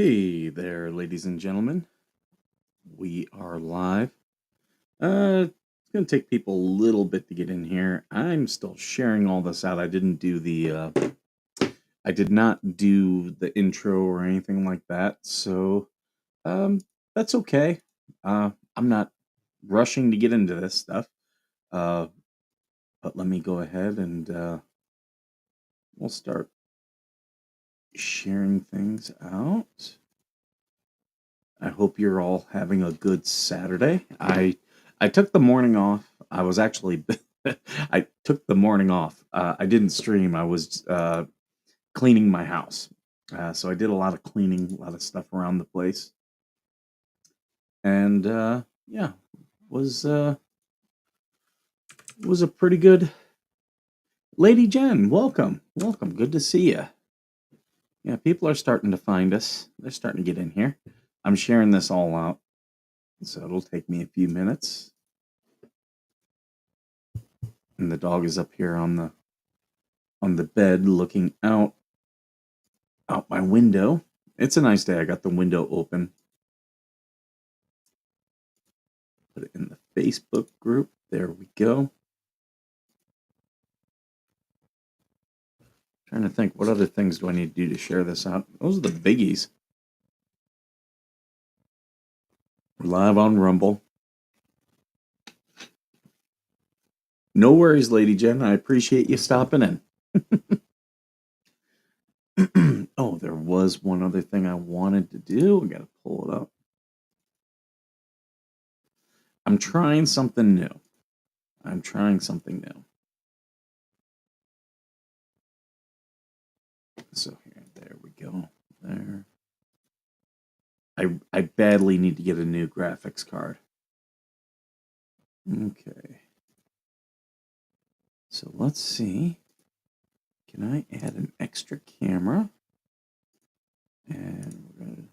Hey there, ladies and gentlemen. We are live. It's gonna take people a little bit to get in here. I'm still sharing all this out. I did not do the intro or anything like that, so um, that's okay. I'm not rushing to get into this stuff. Uh, but let me go ahead and we'll start sharing things out. I hope you're all having a good Saturday. I took the morning off. I was actually I took the morning off. I didn't stream. I was cleaning my house. So I did a lot of cleaning, a lot of stuff around the place, and yeah, was uh, was a pretty good. Lady Jen, welcome, welcome. Good to see you. Yeah, people are starting to find us. They're starting to get in here. I'm sharing this all out, so it'll take me a few minutes. And the dog is up here on the bed looking out my window. It's a nice day. I got the window open. Put it in the Facebook group. There we go. Trying to think, what other things do I need to do to share this out? Those are the biggies. We're live on Rumble. No worries, Lady Jen. I appreciate you stopping in. Oh, there was one other thing I wanted to do. I got to pull it up. I'm trying something new. So here, there we go. There. I badly need to get a new graphics card. Okay. So let's see. Can I add an extra camera? And we're going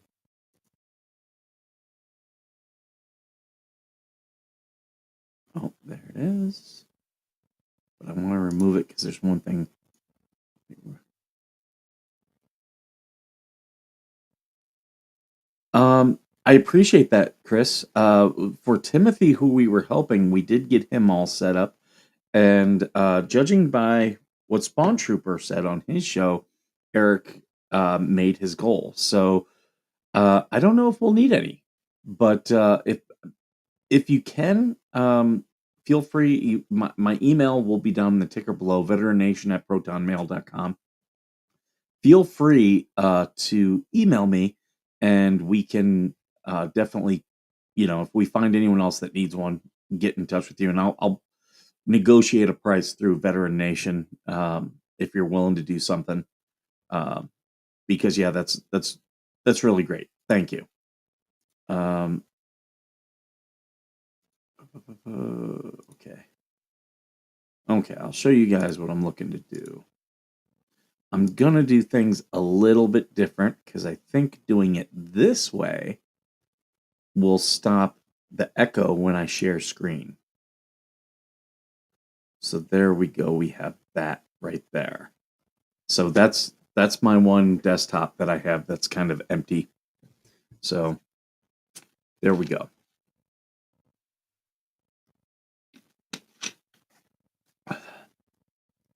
to... Oh, there it is. But I want to remove it because there's one thing. I appreciate that, Chris. For Timothy, who we were helping, we did get him all set up. And judging by what Spawn Trooper said on his show, Eric made his goal. So I don't know if we'll need any, but if you can, feel free. My email will be down in the ticker below, veterannation@protonmail.com. Feel free to email me, and we can definitely, if we find anyone else that needs one, get in touch with you, and I'll negotiate a price through Veteran Nation if you're willing to do something. Because yeah, that's really great. Thank you. Okay. Okay, I'll show you guys what I'm looking to do. I'm gonna do things a little bit different because I think doing it this way will stop the echo when I share screen. So there we go. We have that right there. So that's my one desktop that I have that's kind of empty. So there we go.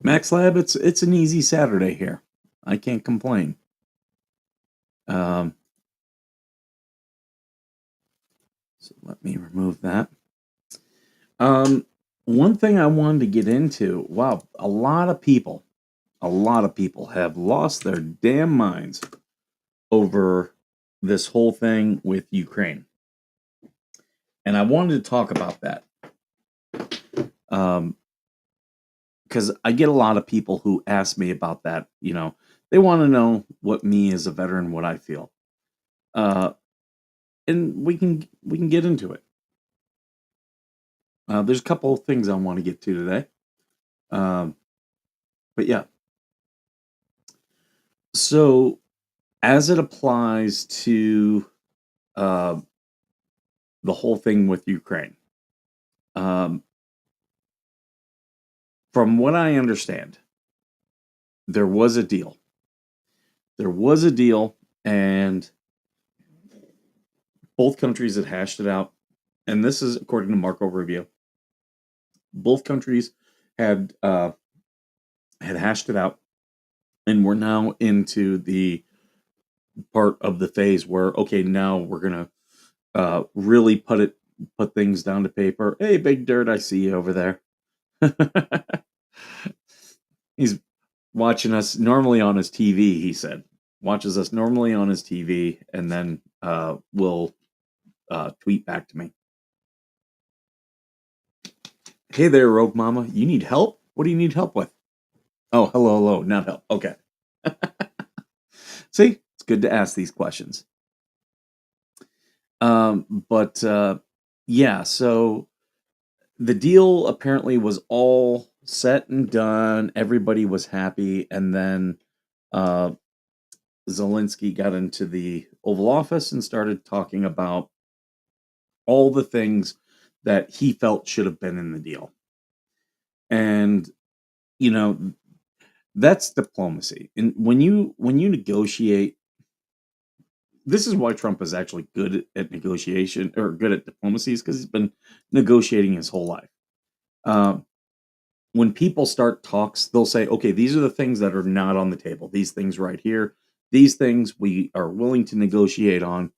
Max Lab, it's an easy Saturday here. I can't complain. So let me remove that. One thing I wanted to get into, wow, a lot of people have lost their damn minds over this whole thing with Ukraine. And I wanted to talk about that. Because I get a lot of people who ask me about that. They want to know what me as a veteran, what I feel. And we can get into it. There's a couple of things I want to get to today. But yeah. So as it applies to the whole thing with Ukraine, from what I understand, there was a deal. And both countries had hashed it out, and this is according to Marco Rubio. Both countries had had hashed it out, and we're now into the part of the phase where, okay, now we're gonna really put things down to paper. Hey, Big Dirt, I see you over there. He's watching us normally on his TV. He said watches us normally on his TV, and then will tweet back to me. Hey there, Rogue Mama. You need help? What do you need help with? Oh, hello, not help. Okay. See, it's good to ask these questions. But yeah, so the deal apparently was all set and done. Everybody was happy, and then uh, Zelensky got into the Oval Office and started talking about all the things that he felt should have been in the deal. And you know, that's diplomacy. And when you negotiate, this is why Trump is actually good at negotiation or good at diplomacy, is because he's been negotiating his whole life. Um, when people start talks, they'll say, okay, these are the things that are not on the table. These things right here, these things we are willing to negotiate on.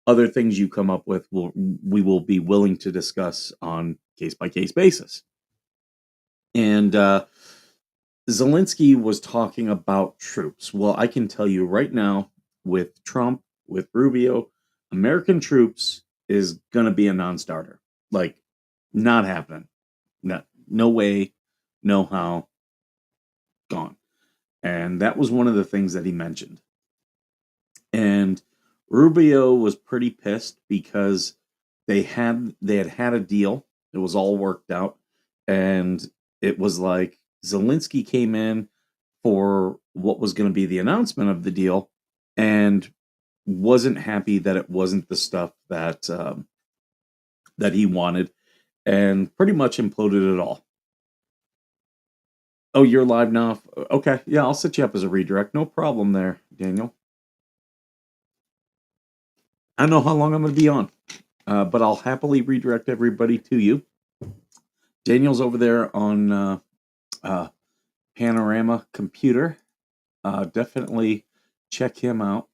Other things you come up with, we will be willing to discuss on case by case basis. And Zelensky was talking about troops. Well, I can tell you right now, with Trump, with Rubio, American troops is going to be a non-starter. Like, not happening. No way, no how, gone. And that was one of the things that he mentioned. And Rubio was pretty pissed because they had a deal. It was all worked out, and it was like Zelensky came in for what was going to be the announcement of the deal, and wasn't happy that it wasn't the stuff that he wanted, and pretty much imploded it all. Oh, you're live now? Okay, yeah, I'll set you up as a redirect. No problem there, Daniel. I don't know how long I'm going to be on, but I'll happily redirect everybody to you. Daniel's over there on uh, Panorama Computer. Definitely check him out.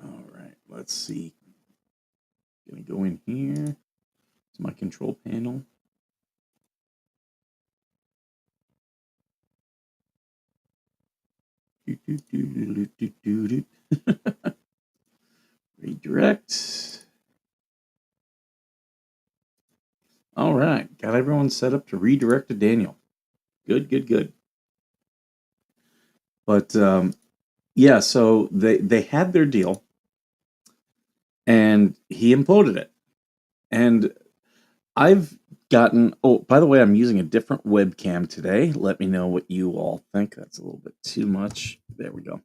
All right, let's see. Gonna go in here. It's my control panel. Redirect. All right, got everyone set up to redirect to Daniel. Good. But yeah, so they had their deal, and he imploded it. And I've gotten. Oh, by the way, I'm using a different webcam today. Let me know what you all think. That's a little bit too much. There we go.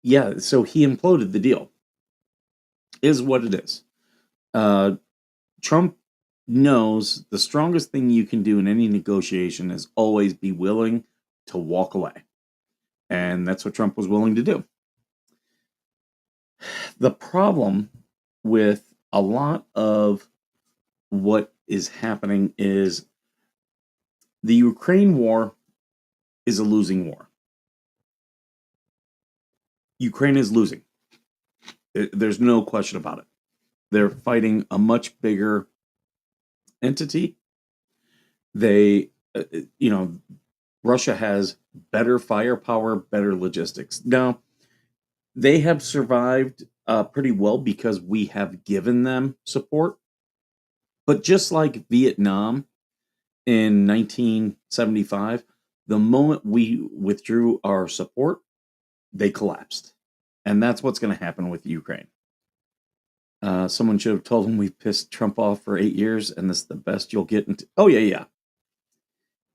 Yeah, so he imploded the deal. Is what it is. Trump knows the strongest thing you can do in any negotiation is always be willing to walk away. And that's what Trump was willing to do. The problem with a lot of what is happening is the Ukraine war is a losing war. Ukraine is losing. There's no question about it. They're fighting a much bigger entity. They, Russia has better firepower, better logistics. Now, they have survived pretty well because we have given them support. But just like Vietnam in 1975, the moment we withdrew our support, they collapsed. And that's what's going to happen with Ukraine. Someone should have told him we pissed Trump off for 8 years, and this is the best you'll get into. Oh, yeah.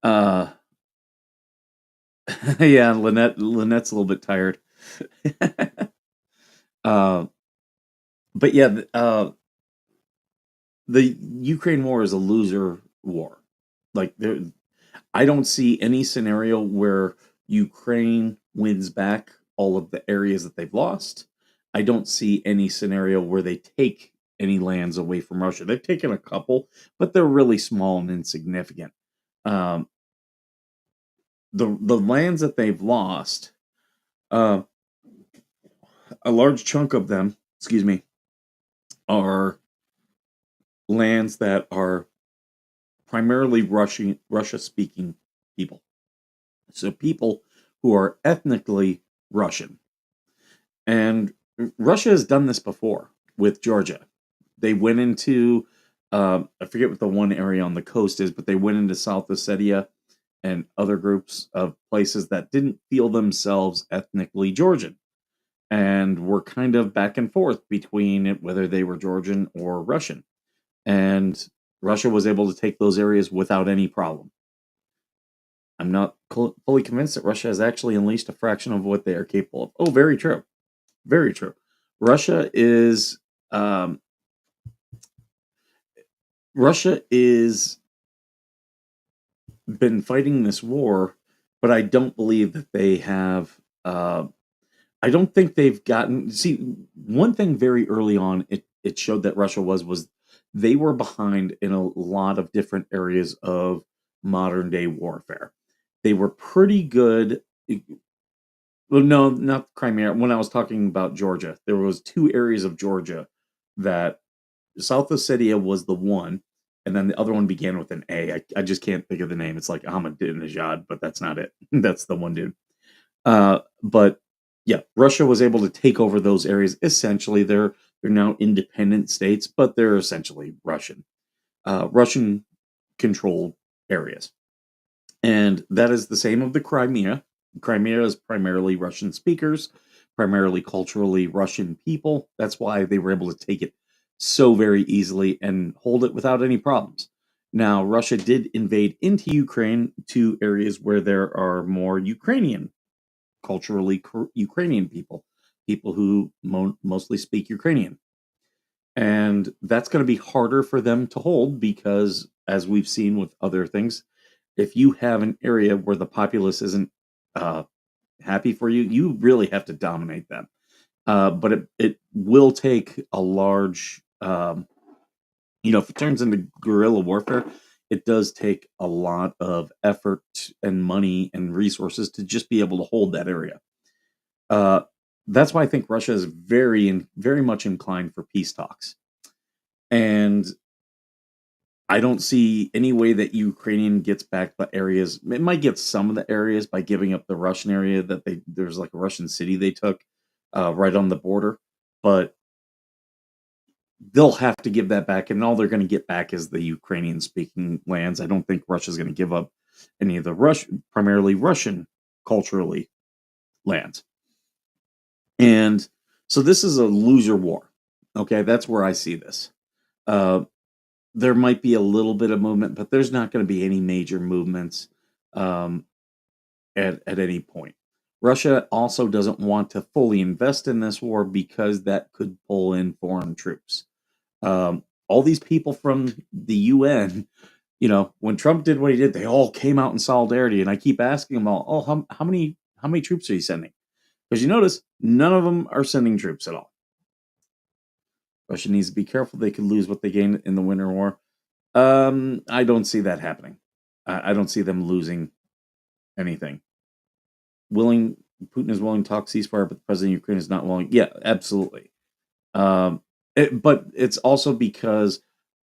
Yeah, Lynette's a little bit tired. But yeah, the Ukraine war is a loser war. Like, I don't see any scenario where Ukraine wins back all of the areas that they've lost. I don't see any scenario where they take any lands away from Russia. They've taken a couple, but they're really small and insignificant. Um, the lands that they've lost, uh, a large chunk of them, excuse me, are lands that are primarily Russia speaking people. So people who are ethnically Russian. And Russia has done this before with Georgia. They went into, I forget what the one area on the coast is, but they went into South Ossetia and other groups of places that didn't feel themselves ethnically Georgian and were kind of back and forth between whether they were Georgian or Russian. And Russia was able to take those areas without any problem. I'm not fully convinced that Russia has actually unleashed a fraction of what they are capable of. Oh, very true. Very true. Russia is um, Russia is been fighting this war, but I don't believe that they have. I don't think they've gotten. See, one thing very early on, it showed that Russia was they were behind in a lot of different areas of modern day warfare. They were pretty good. Well, no, not Crimea. When I was talking about Georgia, there was two areas of Georgia that South Ossetia was the one, and then the other one began with an A. I just can't think of the name. It's like Ahmadinejad, but that's not it. That's the one dude. But yeah, Russia was able to take over those areas. Essentially, they're now independent states, but they're essentially Russian controlled areas. And that is the same of the Crimea. Crimea is primarily Russian speakers, primarily culturally Russian people. That's why they were able to take it so very easily and hold it without any problems. Now, Russia did invade into Ukraine to areas where there are more Ukrainian, culturally Ukrainian people, people who mostly speak Ukrainian. And that's going to be harder for them to hold because, as we've seen with other things, if you have an area where the populace isn't uh, happy for you, you really have to dominate them. But it will take a large, if it turns into guerrilla warfare, it does take a lot of effort and money and resources to just be able to hold that area. Uh, that's why I think Russia is very much inclined for peace talks. And I don't see any way that Ukrainian gets back the areas. It might get some of the areas by giving up the Russian area that there's like a Russian city they took right on the border, but they'll have to give that back, and all they're going to get back is the Ukrainian speaking lands. I don't think Russia's going to give up any of the primarily Russian culturally lands. And so this is a loser war. Okay, that's where I see this. Uh, there might be a little bit of movement, but there's not going to be any major movements um, at any point. Russia also doesn't want to fully invest in this war because that could pull in foreign troops. All these people from the UN, when Trump did what he did, they all came out in solidarity. And I keep asking them all, "Oh, how many troops are you sending?" Because you notice none of them are sending troops at all. Russia needs to be careful; they could lose what they gained in the Winter War. I don't see that happening. I don't see them losing anything. Putin is willing to talk ceasefire, but the president of Ukraine is not willing. Yeah, absolutely. But it's also because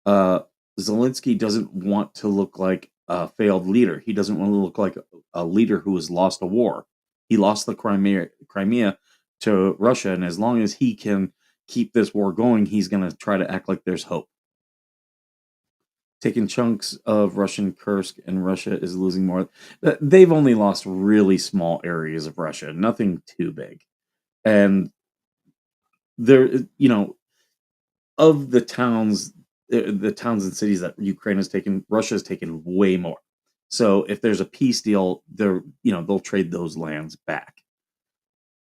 uh, Zelensky doesn't want to look like a failed leader. He doesn't want to look like a leader who has lost a war. He lost the Crimea to Russia, and as long as he can keep this war going, he's going to try to act like there's hope. Taking chunks of Russian Kursk, and Russia is losing more. They've only lost really small areas of Russia, nothing too big. And there, of the towns and cities that Ukraine has taken, Russia has taken way more. So if there's a peace deal, they'll trade those lands back.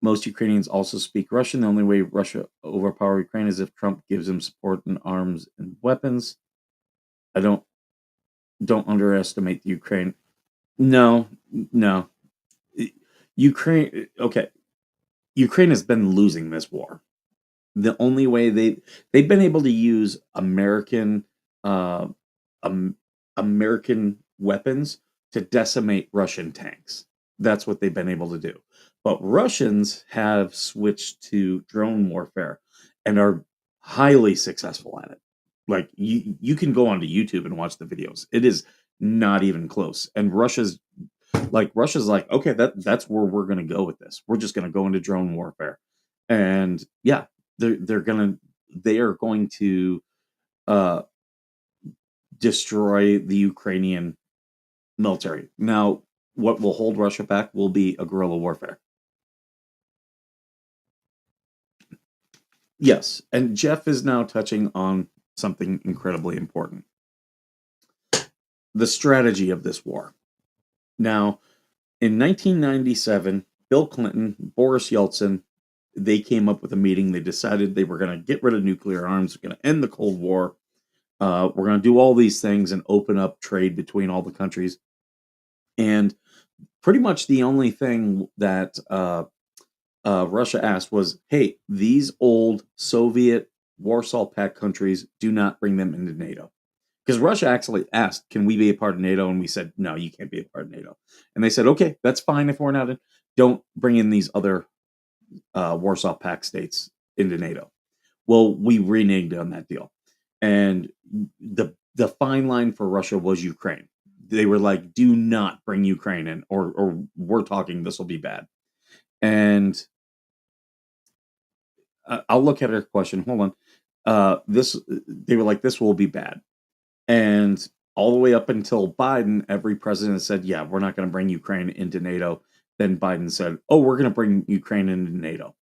Most Ukrainians also speak Russian. The only way Russia overpower Ukraine is if Trump gives them support in arms and weapons. I don't underestimate the Ukraine. No, no. Okay, Ukraine has been losing this war. The only way they've been able to use uh, um, American weapons to decimate Russian tanks. That's what they've been able to do. But Russians have switched to drone warfare and are highly successful at it. Like you can go onto YouTube and watch the videos. It is not even close. And Russia's like, okay, that's where we're gonna go with this. We're just gonna go into drone warfare. And yeah, they are going to uh destroy the Ukrainian military. Now, what will hold Russia back will be a guerrilla warfare. Yes, and Jeff is now touching on something incredibly important. The strategy of this war. Now, in 1997, Bill Clinton, Boris Yeltsin, they came up with a meeting. They decided they were going to get rid of nuclear arms, going to end the Cold War. We're going to do all these things and open up trade between all the countries. And pretty much the only thing that Russia asked was, hey, these old Soviet Warsaw Pact countries, do not bring them into NATO. Because Russia actually asked, can we be a part of NATO? And we said, no, you can't be a part of NATO. And they said, okay, that's fine if we're not in. Don't bring in these other Warsaw Pact states into NATO. Well, we reneged on that deal. And the fine line for Russia was Ukraine. They were like, do not bring Ukraine in, or we're talking this will be bad. And I'll look at her question. Hold on. This They were like, this will be bad. And all the way up until Biden, every president said, yeah, we're not going to bring Ukraine into NATO. Then Biden said, oh, we're going to bring Ukraine into NATO.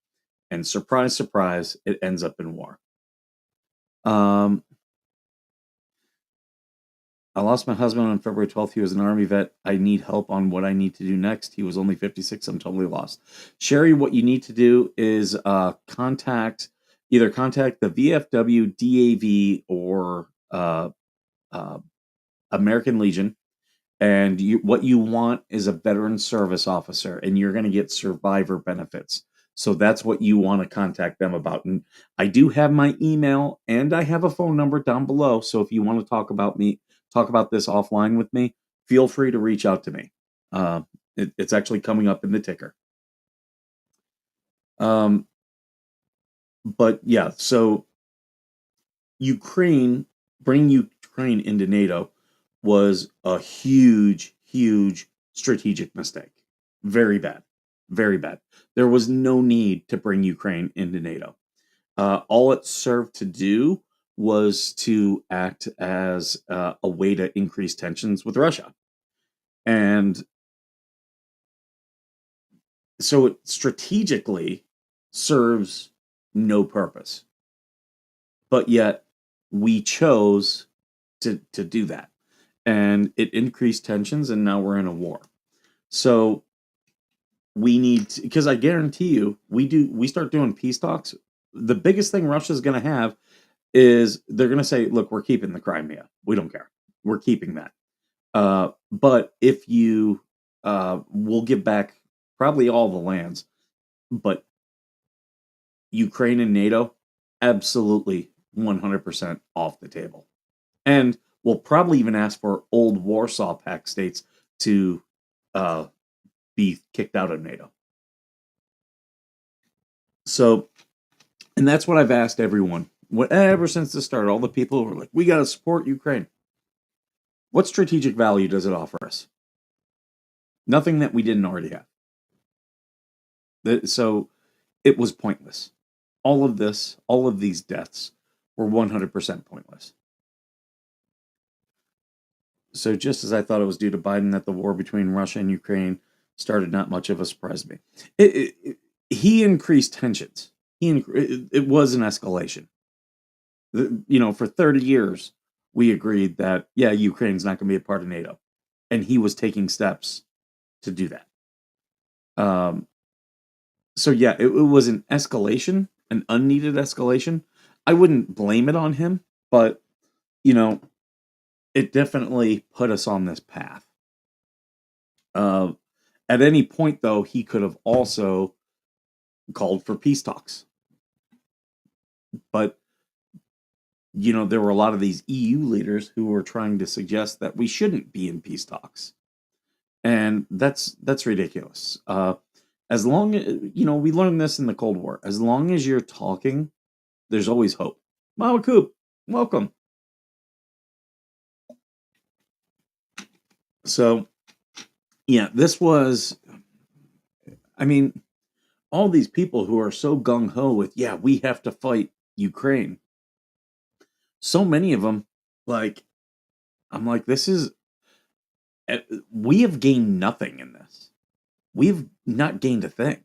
And surprise, surprise, it ends up in war. Um, I lost my husband on February 12th. He was an Army vet. I need help on what I need to do next. He was only 56. I'm totally lost. Sherry, what you need to do is contact the VFW, DAV, or uh, American Legion. And what you want is a veteran service officer, and you're going to get survivor benefits. So that's what you want to contact them about. And I do have my email and I have a phone number down below. So if you want to talk about this offline with me, feel free to reach out to me. It's actually coming up in the ticker. Um, but yeah, so Ukraine, bringing Ukraine into NATO was a huge, huge strategic mistake. Very bad. Very bad. There was no need to bring Ukraine into NATO. All it served to do was to act as a way to increase tensions with Russia. And so it strategically serves no purpose. But yet we chose to do that. And it increased tensions, and now we're in a war. So we need to, because I guarantee you, we start doing peace talks. The biggest thing Russia's going to have is they're going to say, "Look, we're keeping the Crimea. We don't care. We're keeping that. But if you, we'll give back probably all the lands, but Ukraine and NATO, absolutely 100% off the table." And we'll probably even ask for old Warsaw Pact states to uh, be kicked out of NATO. So, and that's what I've asked everyone. Ever since the start, all the people who are like, we got to support Ukraine. What strategic value does it offer us? Nothing that we didn't already have. So it was pointless. All of this, all of these deaths were 100% pointless. So just as I thought it was due to Biden that the war between Russia and Ukraine started, not much of a surprise to me. He increased tensions. It was an escalation. For 30 years, we agreed that, yeah, Ukraine's not going to be a part of NATO. And he was taking steps to do that. So, yeah, it was an escalation, an unneeded escalation. I wouldn't blame it on him, but, you know, it definitely put us on this path. At any point, though, he could have also called for peace talks. But, there were a lot of these EU leaders who were trying to suggest that we shouldn't be in peace talks. And that's ridiculous. As long as, we learned this in the Cold War. As long as you're talking, there's always hope. Mama Coop, welcome. So, yeah, this was, I mean, all these people who are so gung ho with, yeah, we have to fight Ukraine. So many of them, like, I'm like, we have gained nothing in this. We've not gained a thing.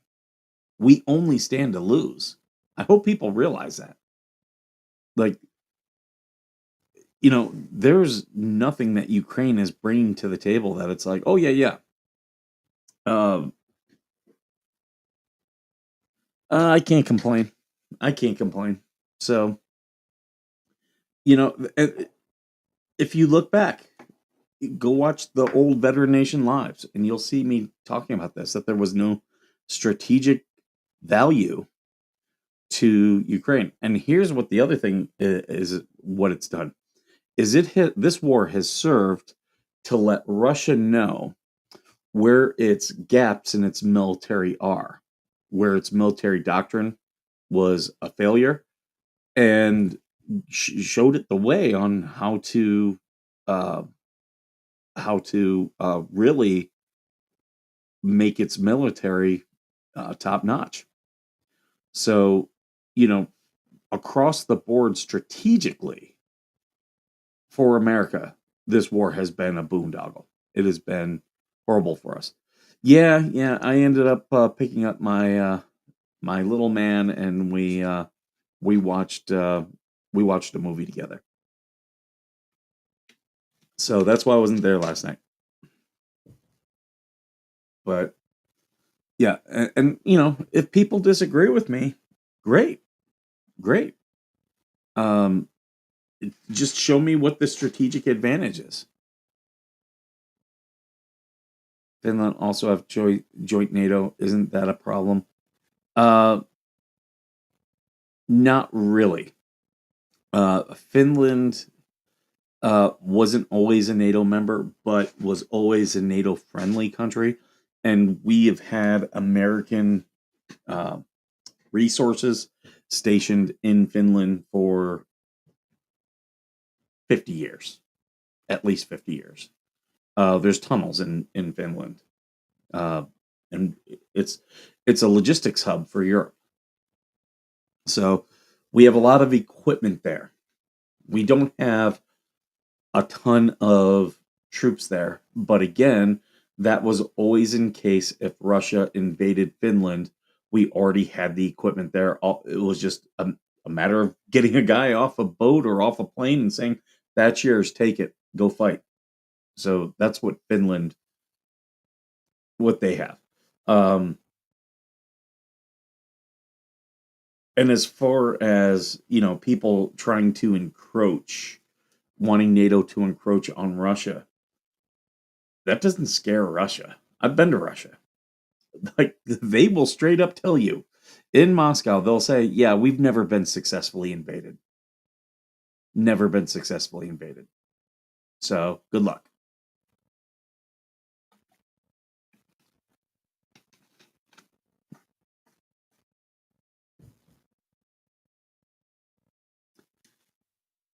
We only stand to lose. I hope people realize that. Like, there's nothing that Ukraine is bringing to the table that it's like, oh, yeah, yeah. I can't complain. I can't complain. So, if you look back, go watch the old Veteran Nation lives, and you'll see me talking about this, that there was no strategic value to Ukraine. And here's what the other thing is what it's done. This war has served to let Russia know where its gaps in its military are, where its military doctrine was a failure, and showed it the way on how to really make its military top notch. So, across the board strategically for America, this war has been a boondoggle. It has been horrible for us. Yeah. I ended up picking up my my little man, and we watched a movie together. So that's why I wasn't there last night. But yeah, and if people disagree with me, great. Um, just show me what the strategic advantage is. Finland also have joint NATO. Isn't that a problem? Not really. Finland wasn't always a NATO member, but was always a NATO-friendly country, and we have had American resources stationed in Finland for 50 years, at least 50 years. There's tunnels in Finland, and it's a logistics hub for Europe. So we have a lot of equipment there. We don't have a ton of troops there, but again, that was always in case if Russia invaded Finland, we already had the equipment there. It was just a matter of getting a guy off a boat or off a plane and saying, "That's yours, take it, go fight." So that's what they have. And as far as, people trying to wanting NATO to encroach on Russia, that doesn't scare Russia. I've been to Russia. Like, they will straight up tell you in Moscow, they'll say, yeah, we've never been successfully invaded. Never been successfully invaded. So, good luck.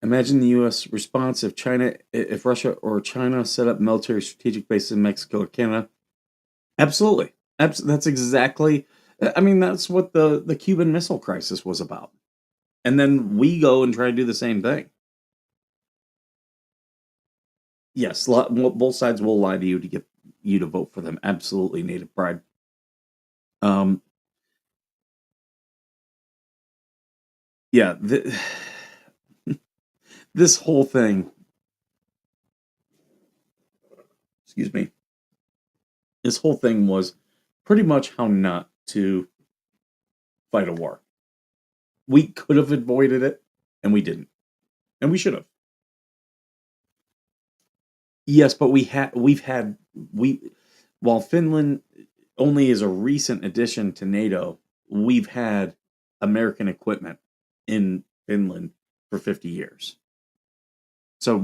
Imagine the U.S. response if Russia or China set up military strategic bases in Mexico or Canada. Absolutely. That's exactly, I mean, that's what the Cuban Missile Crisis was about. And then we go and try to do the same thing. Yes, both sides will lie to you to get you to vote for them. Absolutely, native pride. Um, yeah, this whole thing, excuse me, this whole thing was pretty much how not to fight a war. We could have avoided it, and we didn't, and we should have. Yes, but we While Finland only is a recent addition to NATO, we've had American equipment in Finland for 50 years. So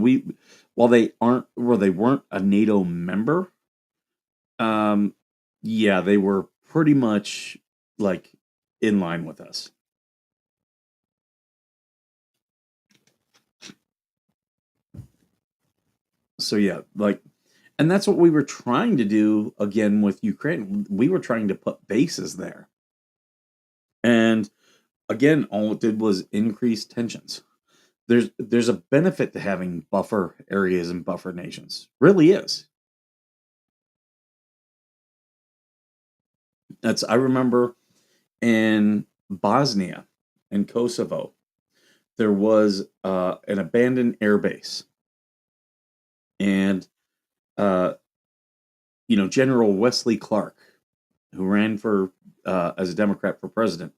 while they weren't a NATO member, um, yeah, they were pretty much like in line with us. So yeah, like, and that's what we were trying to do again with Ukraine. We were trying to put bases there, and again, all it did was increase tensions. There's a benefit to having buffer areas and buffer nations. Really is. That's I remember in Bosnia and Kosovo, there was an abandoned air base, and uh, General Wesley Clark, who ran for as a Democrat for president,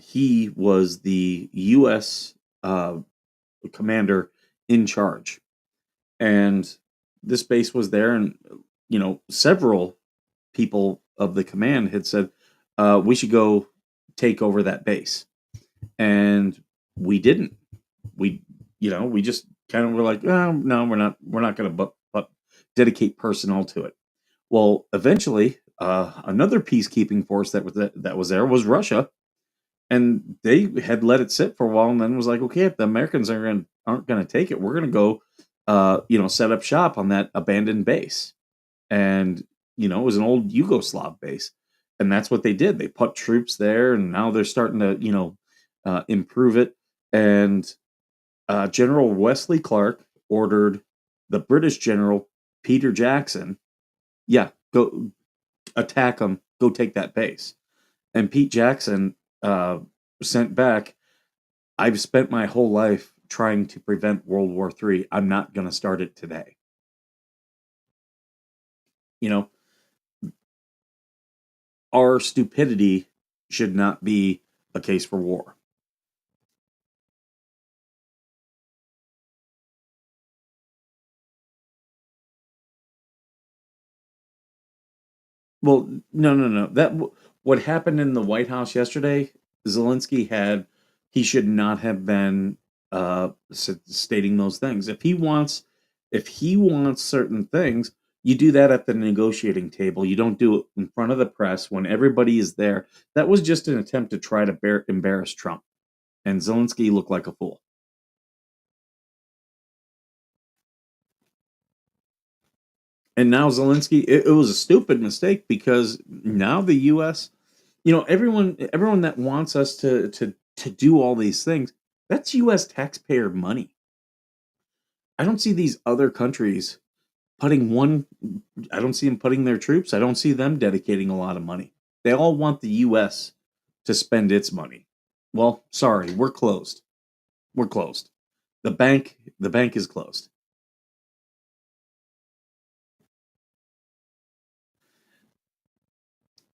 he was the U.S. Commander in charge, and this base was there, and several people of the command had said we should go take over that base, and we didn't. We just kind of were like, oh, no, we're not going to but dedicate personnel to it. Well, eventually, another peacekeeping force that was there was Russia, and they had let it sit for a while, and then was like, okay, if the Americans aren't going to take it, we're going to go, set up shop on that abandoned base, and it was an old Yugoslav base, and that's what they did. They put troops there, and now they're starting to improve it. And General Wesley Clark ordered the British General Peter Jackson, yeah, go attack them, go take that base. And Pete Jackson sent back, I've spent my whole life trying to prevent World War III. I'm not going to start it today. You know, our stupidity should not be a case for war. Well, no, no, no. What happened in the White House yesterday, Zelensky he should not have been stating those things. If he wants certain things, you do that at the negotiating table. You don't do it in front of the press when everybody is there. That was just an attempt to try to embarrass Trump, and Zelensky looked like a fool. And now Zelensky, it was a stupid mistake because now the U.S., everyone that wants us to do all these things, that's U.S. taxpayer money. I don't see these other countries putting one. I don't see them putting their troops. I don't see them dedicating a lot of money. They all want the U.S. to spend its money. Well, sorry, we're closed. We're closed. The bank is closed.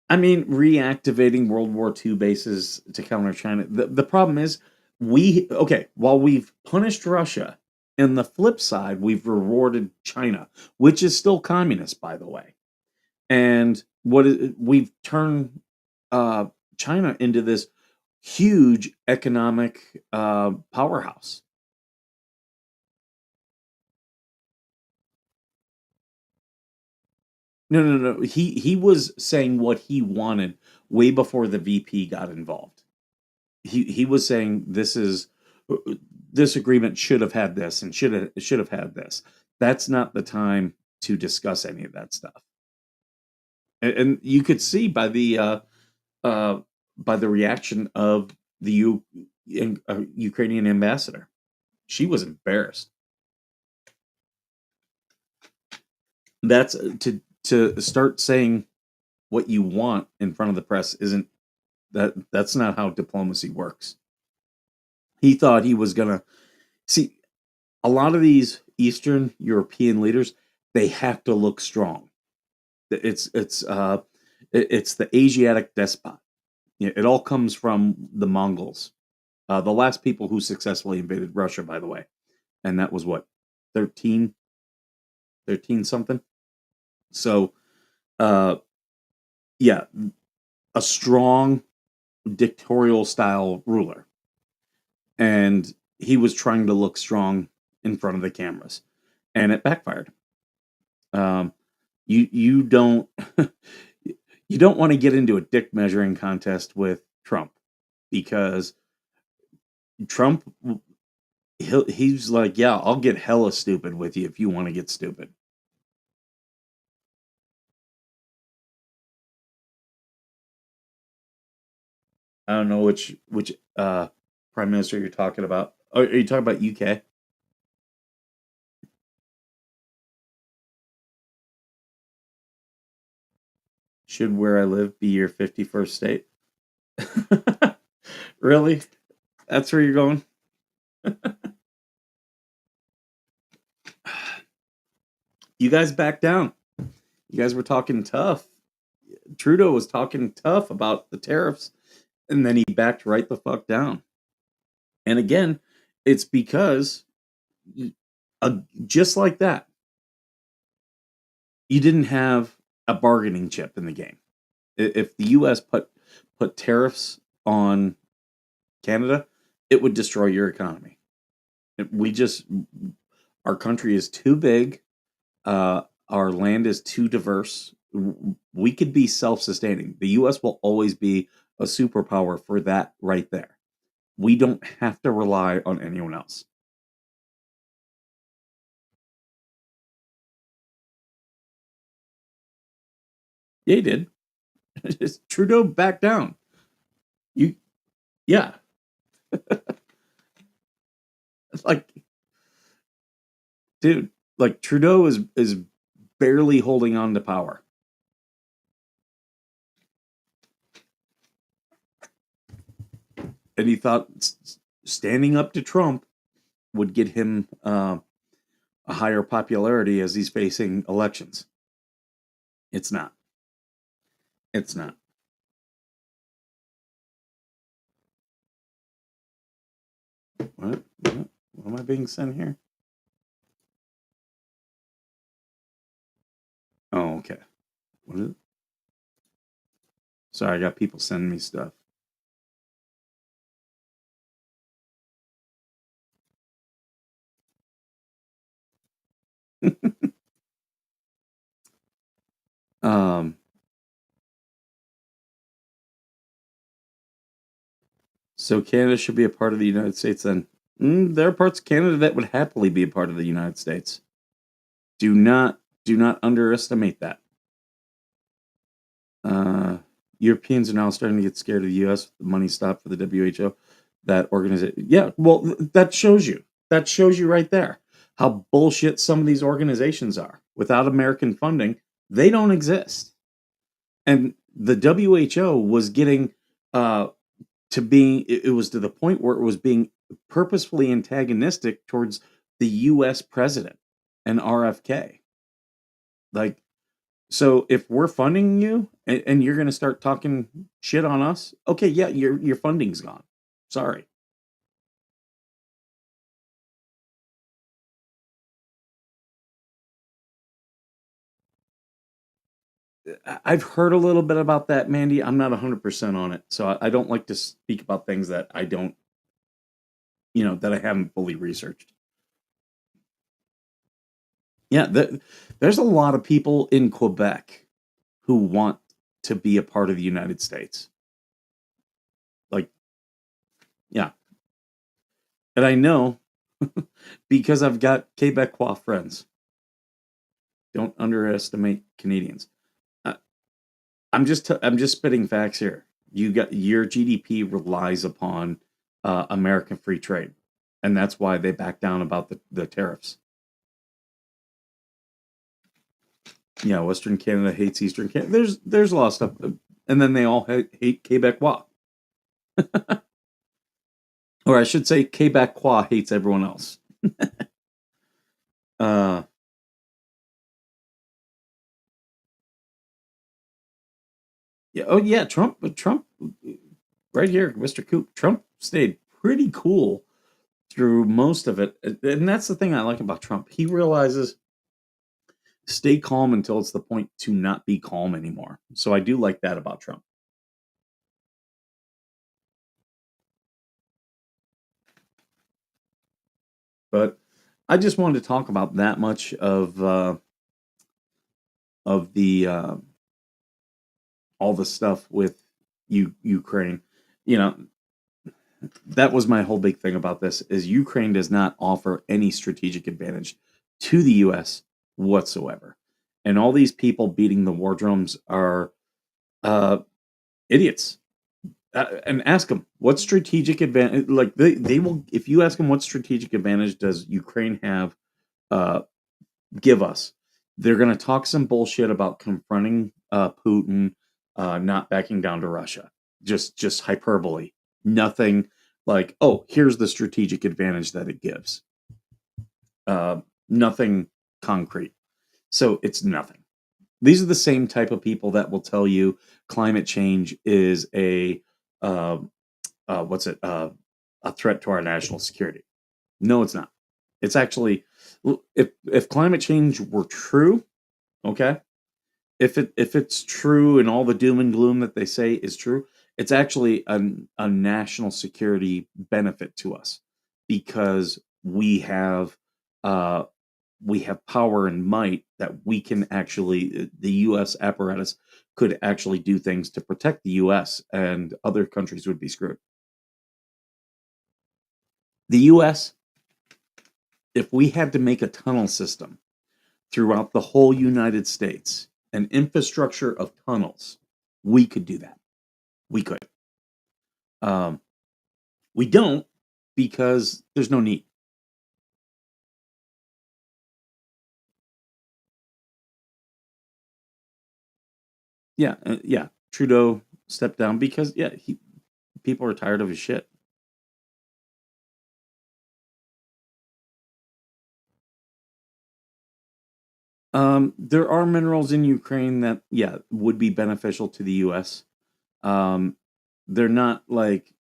I mean, reactivating World War II bases to counter China. The problem is, while we've punished Russia, on the flip side, we've rewarded China, which is still communist, by the way. And we've turned uh, China into this huge economic powerhouse. No, no, no. He was saying what he wanted way before the VP got involved. He was saying this agreement should have had this and should have had this. That's not the time to discuss any of that stuff. And you could see uh, by the reaction of the Ukrainian ambassador. She was embarrassed. That's to start saying what you want in front of the press isn't that's not how diplomacy works. He thought he was gonna see a lot of these Eastern European leaders, they have to look strong. It's the Asiatic despot. It all comes from the Mongols, the last people who successfully invaded Russia, by the way, and that was what 13 something. So Uh, yeah, a strong dictatorial style ruler, and he was trying to look strong in front of the cameras, and it backfired. Um, you don't you don't want to get into a dick measuring contest with Trump, because Trump he's like, yeah, I'll get hella stupid with you if you want to get stupid. I don't know which prime minister you're talking about. Oh, are you talking about UK? Should where I live be your 51st state? Really? That's where you're going? You guys back down. You guys were talking tough. Trudeau was talking tough about the tariffs, and then he backed right the fuck down. And again, it's because just like that, you didn't have a bargaining chip in the game. If the U.S. put tariffs on Canada, it would destroy your economy. We just Our country is too big. Our land is too diverse. We could be self-sustaining. The U.S. will always be a superpower for that right there. We don't have to rely on anyone else. Yeah, he did. Just Trudeau backed down. You, yeah, it's like, dude, like Trudeau is barely holding on to power, and he thought standing up to Trump would get him a higher popularity as he's facing elections. It's not. It's not. What am I being sent here? Oh, okay. What is it? Sorry, I got people sending me stuff. um, so Canada should be a part of the United States then. There are parts of Canada that would happily be a part of the United States. Do not underestimate that. Uh, Europeans are now starting to get scared of the U.S. The money stopped for the WHO. That organization, yeah. Well, that shows you. That shows you right there how bullshit some of these organizations are. Without American funding, they don't exist. And the WHO was getting uh, to being. It was to the point where it was being purposefully antagonistic towards the U.S. president and RFK. Like, so if we're funding you and you're going to start talking shit on us, okay, yeah, your funding's gone. Sorry. I've heard a little bit about that, Mandy. I'm not 100% on it, so I don't like to speak about things that I don't, that I haven't fully researched. Yeah, there's a lot of people in Quebec who want to be a part of the United States. Like, yeah, and I know because I've got Quebecois friends. Don't underestimate Canadians. Uh, I'm just spitting facts here. You got your GDP relies upon American free trade, and that's why they back down about the tariffs. Yeah, Western Canada hates Eastern Canada. There's a lot of stuff, and then they all hate Quebecois, or I should say, Quebecois hates everyone else. uh, yeah, oh yeah, Trump, right here, Mr. Coop. Trump stayed pretty cool through most of it, and that's the thing I like about Trump. He realizes stay calm until it's the point to not be calm anymore. So I do like that about Trump. But I just wanted to talk about that much of the all the stuff with Ukraine. You know, that was my whole big thing about this is Ukraine does not offer any strategic advantage to the US whatsoever. And all these people beating the war drums are uh, idiots. And ask them what strategic advantage, like they will, if you ask them what strategic advantage does Ukraine have, uh, give us, they're going to talk some bullshit about confronting Putin, not backing down to Russia. Just hyperbole. Nothing like, oh, here's the strategic advantage that it gives. Nothing concrete. So it's nothing. These are the same type of people that will tell you climate change is uh, what's it, a threat to our national security. No, it's not. It's actually, if climate change were true, okay, if it's true and all the doom and gloom that they say is true, it's actually a national security benefit to us because uh we have power and might that we can actually, the US apparatus could actually do things to protect the US and other countries would be screwed. The US, if we had to make a tunnel system throughout the whole United States, an infrastructure of tunnels, we could do that. We could. Um, we don't because there's no need. Yeah, yeah. Trudeau stepped down because yeah, people are tired of his shit. There are minerals in Ukraine that yeah would be beneficial to the U.S. Um, they're not like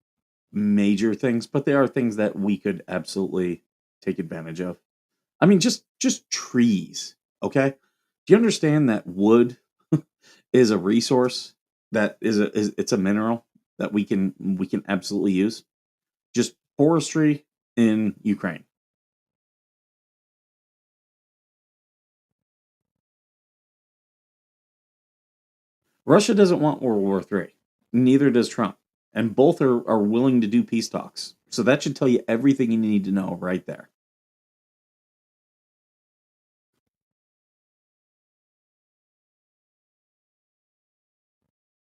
major things, but they are things that we could absolutely take advantage of. I mean, just trees. Okay, do you understand that wood is a resource that it's a mineral that we can absolutely use? Just forestry in Ukraine. Russia doesn't want World War III. Neither does Trump, and both are willing to do peace talks. So that should tell you everything you need to know right there.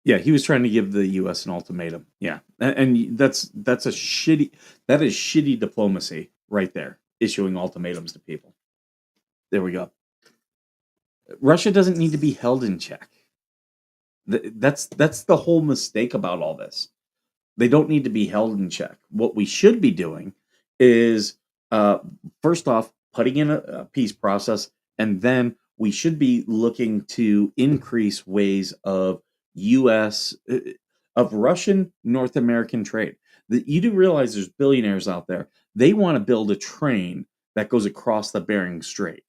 Yeah, he was trying to give the U.S. an ultimatum. Yeah, and that is shitty diplomacy right there, issuing ultimatums to people. There we go. Russia doesn't need to be held in check. That's the whole mistake about all this. They don't need to be held in check. What we should be doing is, uh, first off, putting in a peace process, and then we should be looking to increase ways of U.S. Of Russian North American trade. You do realize there's billionaires out there. They want to build a train that goes across the Bering Strait.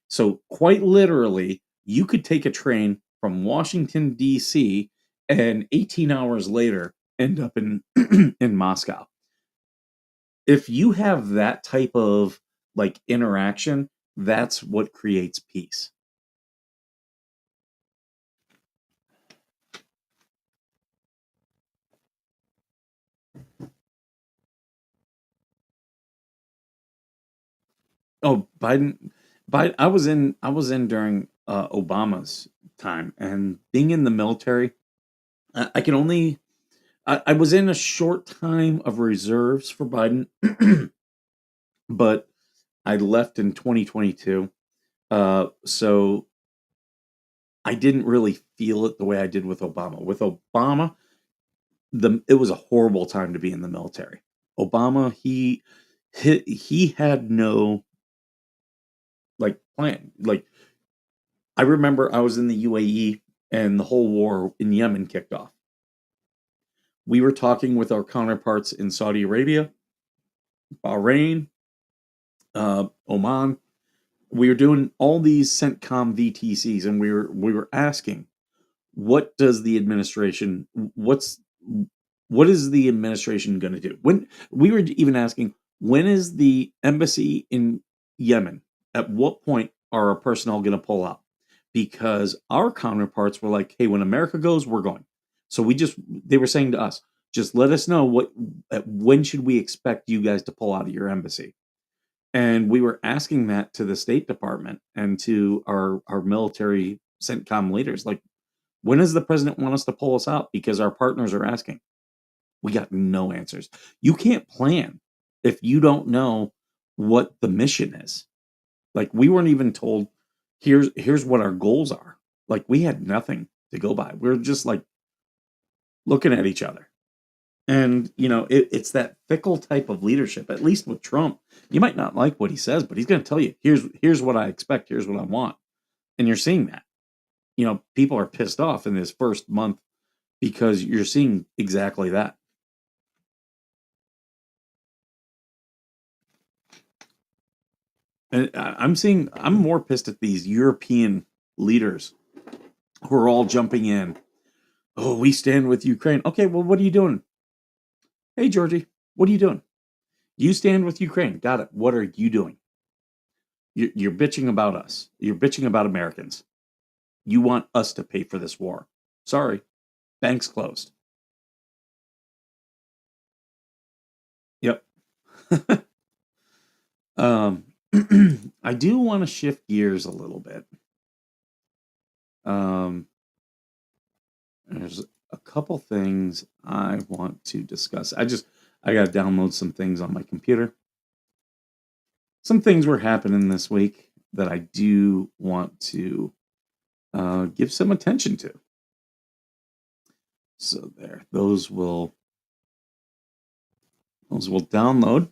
So quite literally, you could take a train from Washington D.C. and 18 hours later end up in in Moscow. If you have that type of like interaction, that's what creates peace. Oh, Biden. I was in during Obama's time, and being in the military, I can only. I was in a short time of reserves for Biden, but I left in 2022. So I didn't really feel it the way I did with Obama. With Obama, it was a horrible time to be in the military. Obama, he had no like plan. Like I remember I was in the UAE and the whole war in Yemen kicked off. We were talking with our counterparts in Saudi Arabia, Bahrain, Oman. we were doing all these CENTCOM VTCs, and we were asking, what does the administration what is the administration going to do? When we were even asking, when is the embassy in Yemen? At what point are our personnel going to pull out? Because our counterparts were like, "Hey, when America goes, we're going." So they were saying to us, "Just let us know when should we expect you guys to pull out of your embassy?" And we were asking that to the State Department and to our military CENTCOM leaders, like, when does the president want us to pull us out? Because our partners are asking. We got no answers. You can't plan if you don't know what the mission is. Like, we weren't even told, here's what our goals are. Like, we had nothing to go by. We're just like looking at each other. And it's that fickle type of leadership. At least with Trump, you might not like what he says, but he's going to tell you, here's what I expect, here's what I want. And you're seeing that. People are pissed off in this first month because you're seeing exactly that. And I'm more pissed at these European leaders who are all jumping in. Oh, we stand with Ukraine. Okay, well, what are you doing? Hey, Georgie, what are you doing? You stand with Ukraine. Got it. What are you doing? You're bitching about us. You're bitching about Americans. You want us to pay for this war. Sorry, bank's closed. Yep. I do want to shift gears a little bit. There's a couple things I want to discuss. I got to download some things on my computer. Some things were happening this week that I do want to give some attention to. So there, those will download,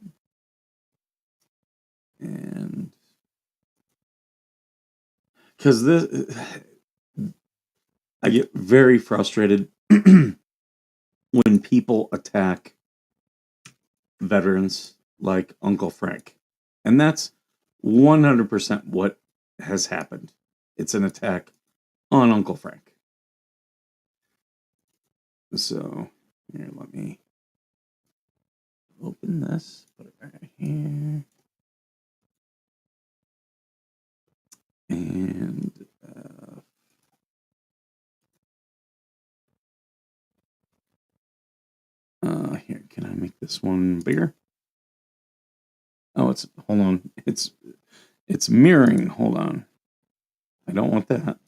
and because I get very frustrated when people attack veterans like Uncle Frank. And that's 100% what has happened. It's an attack on Uncle Frank. So, here, let me open this, put it right here. And here, can I make this one bigger? Oh, hold on. It's mirroring. Hold on. I don't want that.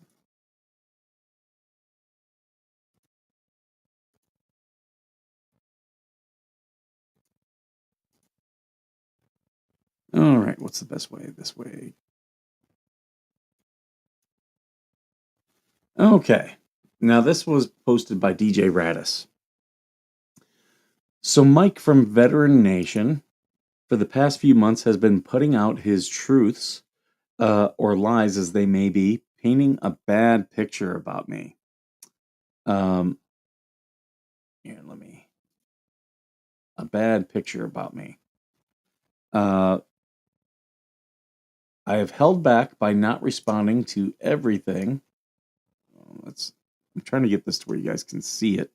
All right, what's the best way? This way. Okay. Now, this was posted by DJ Radis. So, Mike from Veteran Nation, for the past few months, has been putting out his truths, or lies as they may be, painting a bad picture about me. Here, a bad picture about me. I have held back by not responding to everything. I'm trying to get this to where you guys can see it.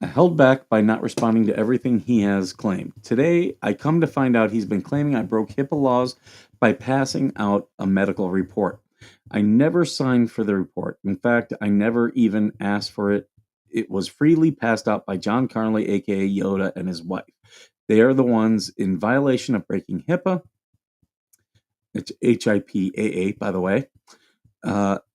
I held back by not responding to everything he has claimed. Today, I come to find out he's been claiming I broke HIPAA laws by passing out a medical report. I never signed for the report. In fact, I never even asked for it. It was freely passed out by John Carnley, aka Yoda, and his wife. They are the ones in violation of breaking HIPAA. It's HIPAA, by the way.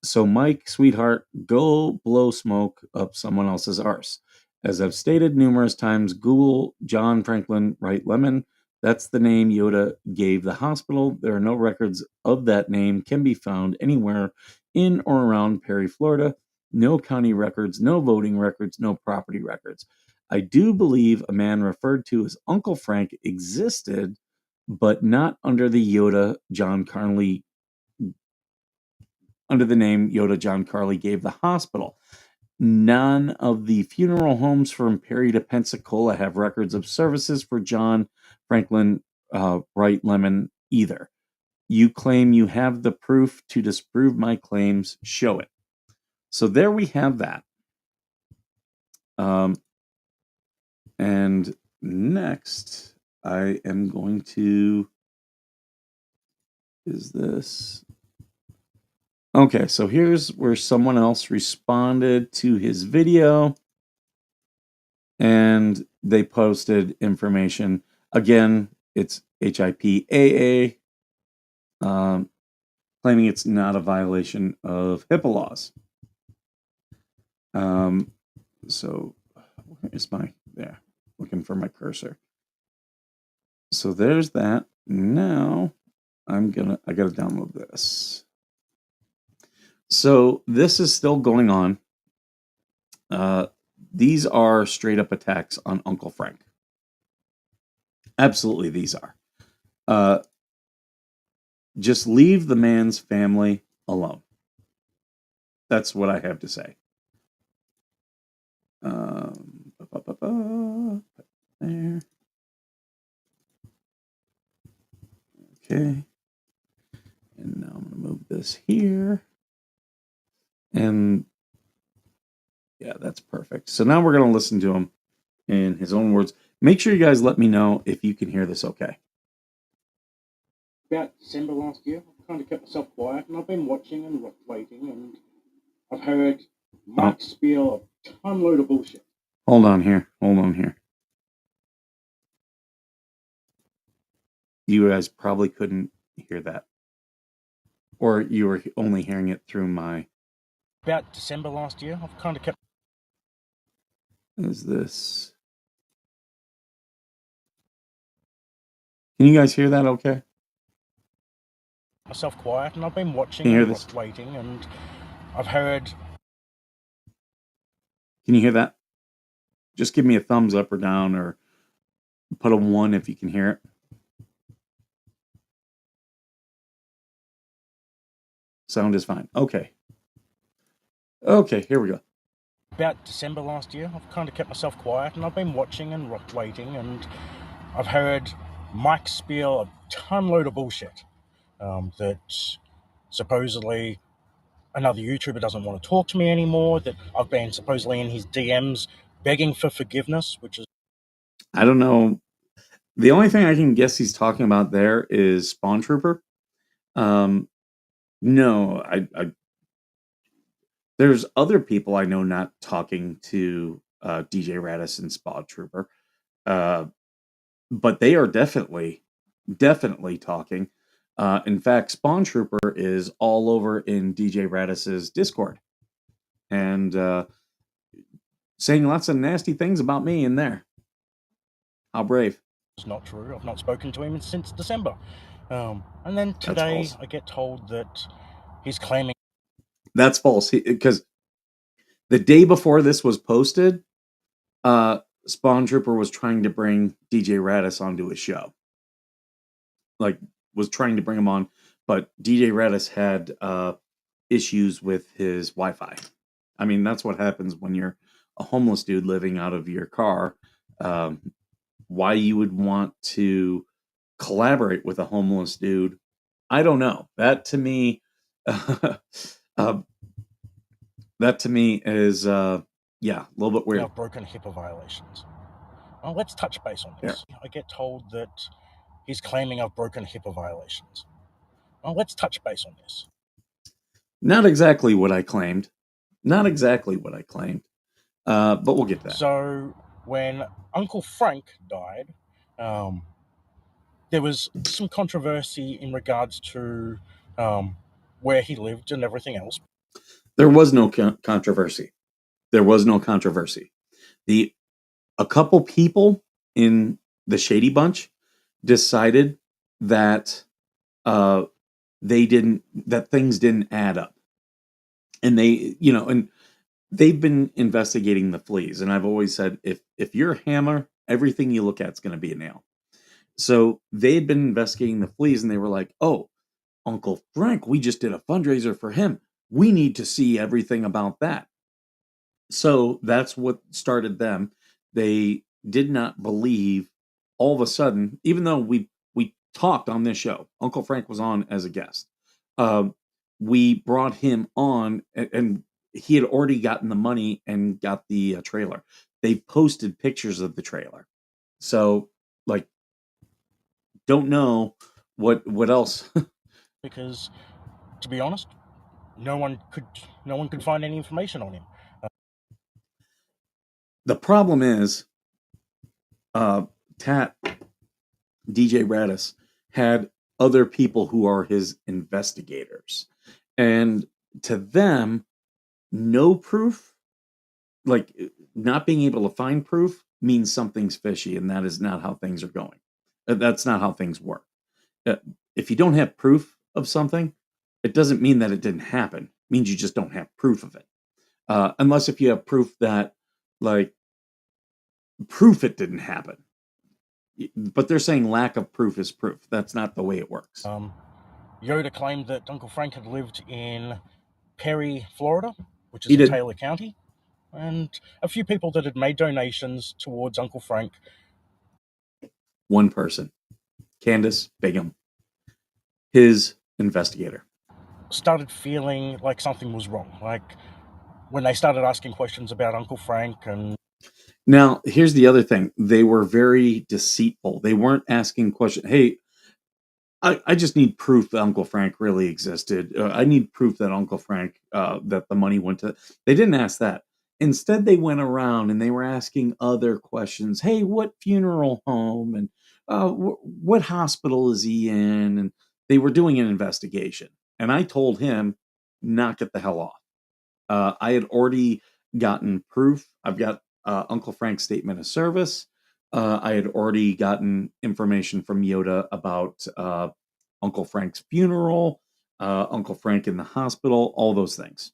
So, Mike, sweetheart, go blow smoke up someone else's arse. As I've stated numerous times, Google John Franklin Wright Lemon. That's the name Yoda gave the hospital. There are no records of that name can be found anywhere in or around Perry, Florida. No county records, no voting records, no property records. I do believe a man referred to as Uncle Frank existed, but not under the Yoda John Carnley under the name Yoda John Carley gave the hospital. None of the funeral homes from Perry to Pensacola have records of services for John Franklin Wright Lemon either. You claim you have the proof to disprove my claims. Show it. So there we have that. And next, I am going to. Is this. Okay, so here's where someone else responded to his video and they posted information. Again, it's HIPAA, claiming it's not a violation of HIPAA laws. So where is my, there, looking for my cursor. So there's that. Now I gotta download this. So this is still going on. These are straight up attacks on Uncle Frank. Absolutely, these are. Just leave the man's family alone. That's what I have to say. There. Okay. And now I'm going to move this here. And yeah, that's perfect. So now we're going to listen to him in his own words. Make sure you guys let me know if you can hear this okay. About December last year, I've kind of kept myself quiet, and I've been watching and waiting, and I've heard Mike spiel a ton load of bullshit. Hold on here. You guys probably couldn't hear that. Or you were only hearing it through my... About December last year, I've kind of kept... Is this... Can you guys hear that okay? Myself quiet, and I've been watching and waiting, and I've heard... Can you hear that? Just give me a thumbs up or down, or put a 1 if you can hear it. Sound is fine. Okay. Okay, here we go. About December last year, I've kind of kept myself quiet, and I've been watching and waiting, and I've heard Mike spiel a ton load of bullshit. That supposedly another YouTuber doesn't want to talk to me anymore, that I've been supposedly in his DMs begging for forgiveness, which is... I don't know. The only thing I can guess he's talking about there is Spawn Trooper. No, I there's other people I know not talking to DJ Radis and Spawn Trooper, but they are definitely talking. In fact, Spawn Trooper is all over in DJ Radis's Discord and saying lots of nasty things about me in there. How brave. It's not true. I've not spoken to him since December. And then today I get told that he's claiming... That's false. Because the day before this was posted, Spawn Trooper was trying to bring DJ Radis onto his show. Like, was trying to bring him on, but DJ Radis had issues with his Wi-Fi. I mean, that's what happens when you're a homeless dude living out of your car. Why you would want to collaborate with a homeless dude, I don't know. That to me, is yeah, a little bit weird. I've broken HIPAA violations. Well, let's touch base on this. Yeah. I get told that he's claiming I've broken HIPAA violations. Well, let's touch base on this. Not exactly what I claimed. But we'll get that. So when Uncle Frank died, there was some controversy in regards to where he lived and everything else. There was no controversy. A couple people in the Shady Bunch decided that things didn't add up, and they've been investigating the fleas. And I've always said, if you're a hammer, everything you look at is going to be a nail. So they had been investigating the fleas, and they were like, "Oh, Uncle Frank, we just did a fundraiser for him. We need to see everything about that." So that's what started them. They did not believe all of a sudden, even though we talked on this show, Uncle Frank was on as a guest. Um, we brought him on, and he had already gotten the money and got the trailer. They posted pictures of the trailer. So, like, don't know what else. because, to be honest, no one could find any information on him. The problem is, Tat DJ Radis had other people who are his investigators. And to them, no proof, like not being able to find proof, means something's fishy, and that is not how things are going. That's not how things work. Uh, If you don't have proof of something, it doesn't mean that it didn't happen. It means you just don't have proof of it. Unless if you have proof that, like, proof it didn't happen. But they're saying lack of proof is proof. That's not the way it works. Yoda claimed that Uncle Frank had lived in Perry, Florida, which is He in did. Taylor County, and a few people that had made donations towards Uncle Frank. One person, Candace Bingham, his investigator. Started feeling like something was wrong. Like when they started asking questions about Uncle Frank, and Now, here's the other thing. They were very deceitful. They weren't asking questions. Hey, I just need proof that Uncle Frank really existed. I need proof that Uncle Frank, that the money went to. They didn't ask that. Instead, they went around and they were asking other questions. Hey, what funeral home and what hospital is he in? And they were doing an investigation. And I told him, knock it the hell off. I had already gotten proof. I've got Uncle Frank's statement of service. I had already gotten information from Yoda about Uncle Frank's funeral, Uncle Frank in the hospital, all those things.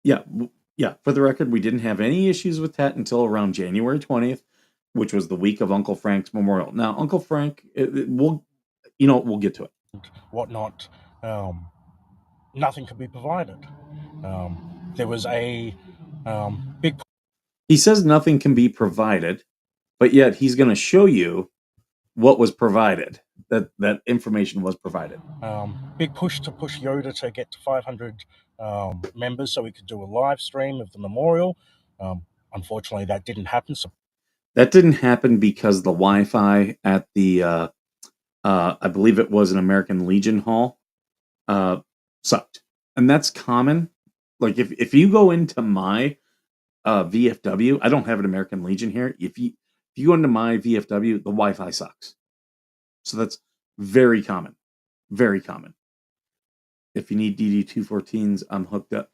Yeah, yeah. For the record, we didn't have any issues with that until around January 20th, which was the week of Uncle Frank's memorial. Now, Uncle Frank, we'll get to it. whatnot, nothing could be provided. There was a big. He says nothing can be provided, but yet he's going to show you what was provided. That information was provided. Big push to push Yoda to get to 500 members so we could do a live stream of the memorial. Unfortunately, that didn't happen. So That didn't happen because the Wi-Fi at the I believe it was an American Legion Hall uh, sucked, and that's common. Like if you go into my VFW, I don't have an American Legion here. If you go into my VFW, the Wi-Fi sucks. So that's very common, very common. If you need DD214s, I'm hooked up.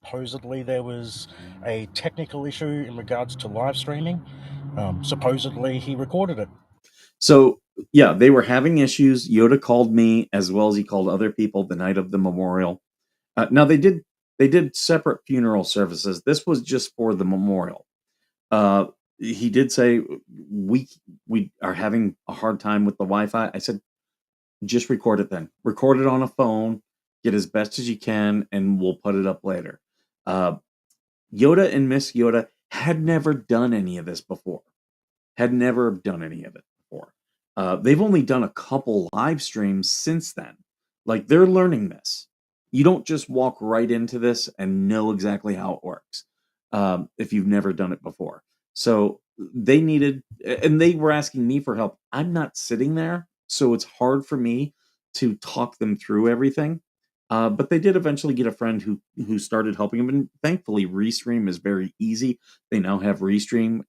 supposedly there was a technical issue in regards to live streaming. Supposedly he recorded it. So yeah, they were having issues. Yoda called me as well as he called other people the night of the memorial. Now they did separate funeral services. This was just for the memorial. Uh, he did say we are having a hard time with the Wi-Fi. I said just record it then. Record it on a phone. Get as best as you can, and we'll put it up later. Uh, Yoda and Miss Yoda had never done any of this before. Had never done any of it before. They've only done a couple live streams since then. Like they're learning this. You don't just walk right into this and know exactly how it works if you've never done it before. So they needed, and they were asking me for help. I'm not sitting there, so it's hard for me to talk them through everything. But they did eventually get a friend who started helping them, and thankfully, Restream is very easy. They now have Restream,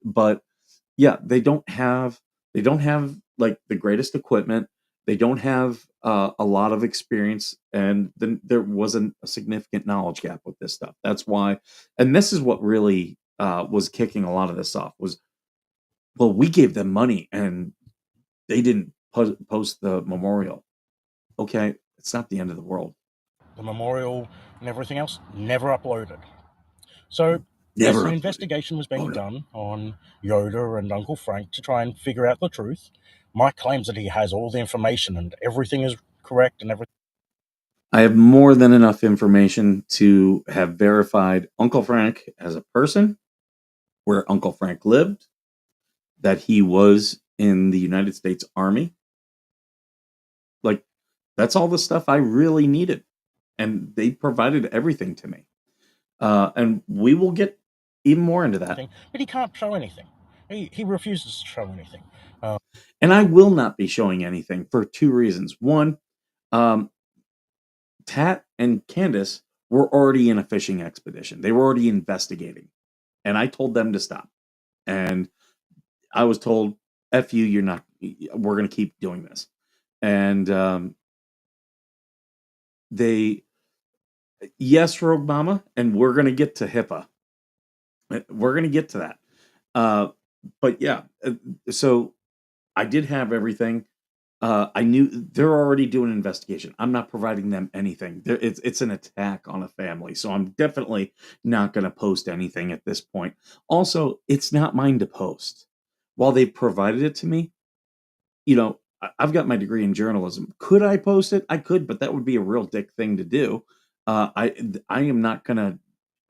but yeah, they don't have like the greatest equipment. They don't have a lot of experience, and then there wasn't a significant knowledge gap with this stuff. That's why, and this is what really was kicking a lot of this off was, well, we gave them money and they didn't post the memorial. Okay, it's not the end of the world. The memorial and everything else never uploaded. So yes, Never an uploaded. investigation was Oh being no. done on Yoda and Uncle Frank to try and figure out the truth. Mike claims that he has all the information and everything is correct and everything. I have more than enough information to have verified Uncle Frank as a person, where Uncle Frank lived, that he was in the United States Army. Like, that's all the stuff I really needed. And they provided everything to me. And we will get even more into that. But he can't show anything. He refuses to show anything. And I will not be showing anything for two reasons. One, um, Tat and Candace were already in a fishing expedition. They were already investigating. And I told them to stop. And I was told, F you, you're not, we're going to keep doing this. And yes, Rogue Mama, and we're going to get to HIPAA. We're going to get to that. But yeah, so I did have everything. I knew they're already doing an investigation. I'm not providing them anything. It's an attack on a family, so I'm definitely not going to post anything at this point. Also, it's not mine to post. While they provided it to me, I've got my degree in journalism. Could I post it? I could, but that would be a real dick thing to do. I am not going